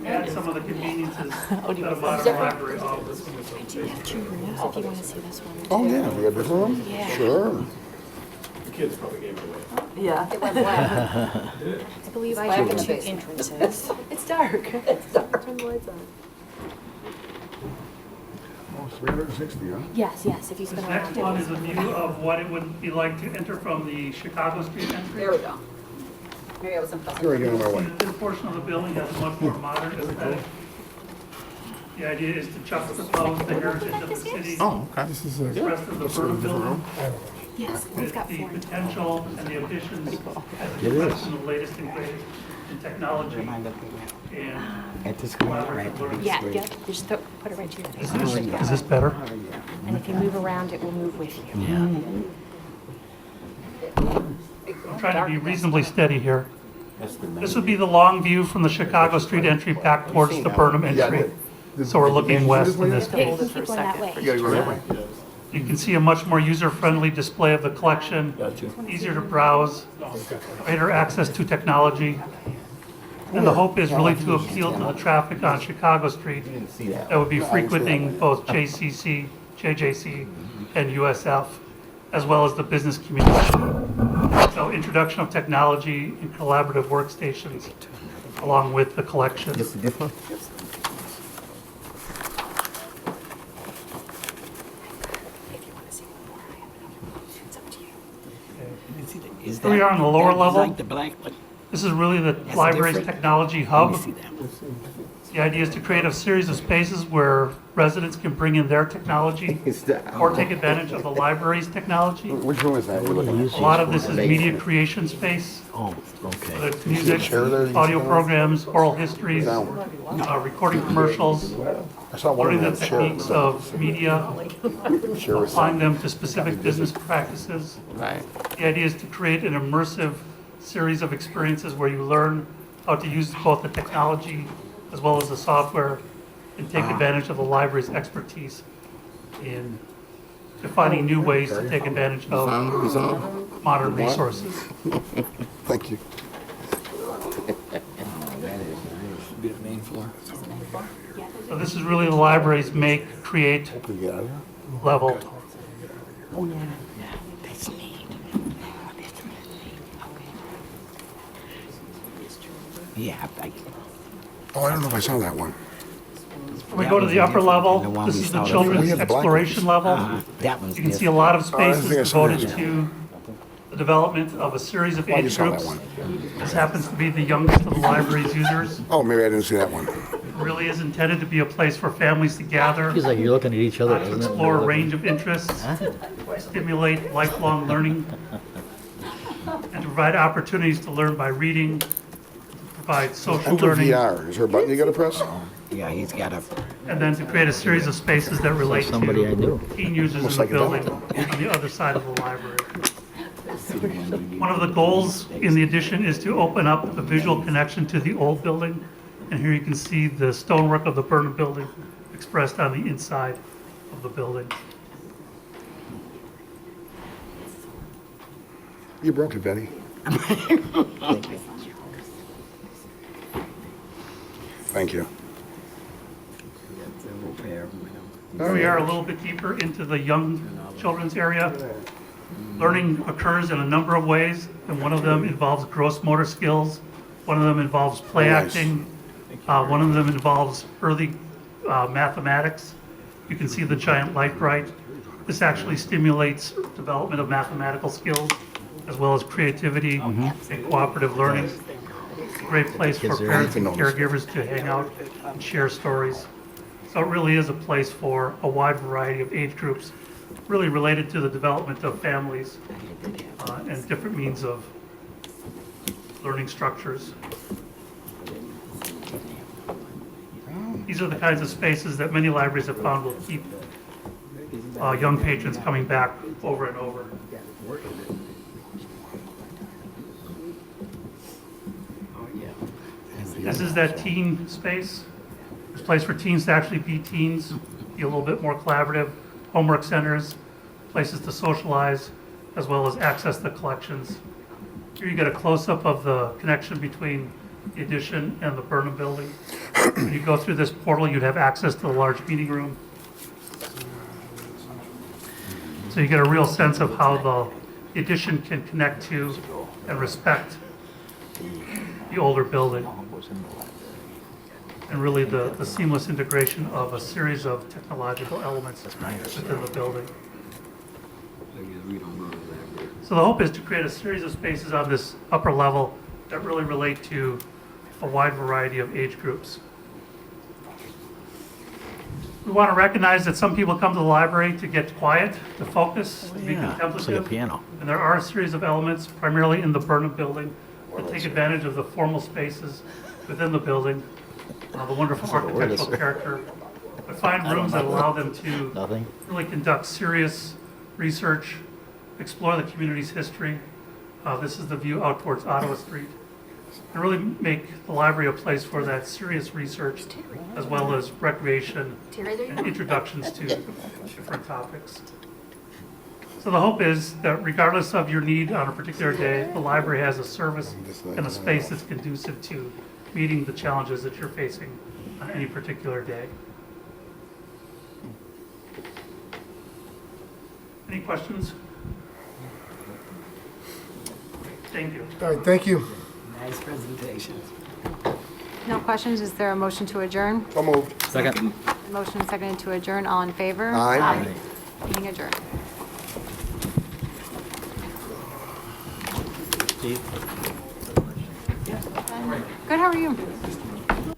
add some of the conveniences Oh, do you that a want modern library offers. I do have two rooms if you want to see this one. Oh, yeah, you got a different room? Yeah. Sure. The kids probably gave it away. Yeah. It went black. I believe I Black in have the two basement. entrances. It's dark. It's dark. Turn the lights on. Oh, 360, huh? Yes, yes, if you This spin next around. one is a view of what it would be like to enter from the Chicago Street entry. There we go. Maybe I was impressed. Here, get on my way. This portion of the building has a much more modern aesthetic. The idea is to juxtapose the heritage of the city, Oh, okay. This is the a, rest of the Burnham building, Yes, we've with got the four. potential and the additions It as is. reflects in the latest and greatest in technology and At the screen, right? collaborative learning. Yeah, yeah, just put it right here. Is this better? And if you move around, it will move with you. Yeah. I'm trying to be reasonably steady here. This would be the long view from the Chicago Street entry back towards the Burnham entry. So we're looking west in this Yeah, you case. can keep going that way. You gotta go that way. You can see a much more user-friendly display of the collection, easier to browse, greater access to technology. And the hope is really to appeal to the traffic on Chicago Street that would be frequenting both JCC, JJC, and USF, as well as the business community. So introduction of technology and collaborative workstations along with the collection. Just a different. If you want to see more, I have Here we are on the lower That's level. like the black one. This is really the That's library's different. technology Let hub. me see that one. The idea is to create a series of spaces where residents can bring in their technology or take advantage of the library's technology. Which room is that? You're looking at? A lot of this is media creation space. Oh, okay. Whether it's music, audio programs, oral histories, recording commercials, I saw one learning the of them chair. techniques of media, Chair was applying them to specific business practices. Right. The idea is to create an immersive series of experiences where you learn how to use both the technology as well as the software and take advantage of the library's expertise in defining new ways to take advantage of modern resources. Thank you. Be the main floor. So this is really the library's make, create level. Oh, yeah. That's neat. Yeah, Oh, I don't know if I saw that one. When we go to the upper level, this is the children's We have the black exploration level. That one's You can see a lot of spaces I saw that. devoted to the development of a series of Oh, you age saw that groups. one. This happens to be the youngest of the library's users. Oh, maybe I didn't see that one. It really is intended to be a place for families to gather, Feels like you're looking at each other, to doesn't it? explore a range of interests, stimulate lifelong learning, and to provide opportunities to learn by reading, to provide social Enter learning, VR. Is there a button you gotta press? Yeah, he's got a. and then to create a series of spaces that relate Somebody I knew. to teen users in Almost the like a building demo. on the other side of the library. One of the goals in the addition is to open up the visual connection to the old building. And here you can see the stonework of the Burnham building expressed on the inside of the building. You broke it, Betty. Thank you. Here we are a little bit deeper into the young children's area. Learning occurs in a number of ways, and one of them involves gross motor skills. One of them involves play Nice. acting. One of them involves early mathematics. You can see the giant light bright. This actually stimulates development of mathematical skills as well as creativity and cooperative learning. It's a great place for parents and caregivers to hang out and share stories. So it really is a place for a wide variety of age groups, really related to the development of families and different means of learning structures. These are the kinds of spaces that many libraries have found will keep young patrons coming back over and over. This is that teen space. It's a place for teens to actually be teens, be a little bit more collaborative, homework centers, places to socialize, as well as access the collections. Here you get a close-up of the connection between the addition and the Burnham building. When you go through this portal, you'd have access to the large meeting room. So you get a real sense of how the addition can connect to and respect the older building. And really the seamless integration of a series of technological elements within the building. So the hope is to create a series of spaces on this upper level that really relate to a wide variety of age groups. We want to recognize that some people come to the library to get quiet, to focus, to be Yeah, it's like a contemplative. piano. And there are a series of elements, primarily in the Burnham building, that take advantage of the formal spaces within the building, the wonderful architectural character, but find rooms that allow them to Nothing. really conduct serious research, explore the community's history. This is the view out towards Ottawa Street. And really make the library a place for that serious research as well as recreation and introductions to different topics. So the hope is that regardless of your need on a particular day, the library has a service and a space that's conducive to meeting the challenges that you're facing on any particular day. Any questions? Thank you. All right, thank you. Nice presentation. No questions? Is there a motion to adjourn? So moved. Second. Motion and seconded to adjourn. All in favor? Aye. Meeting adjourned. Good, how are you?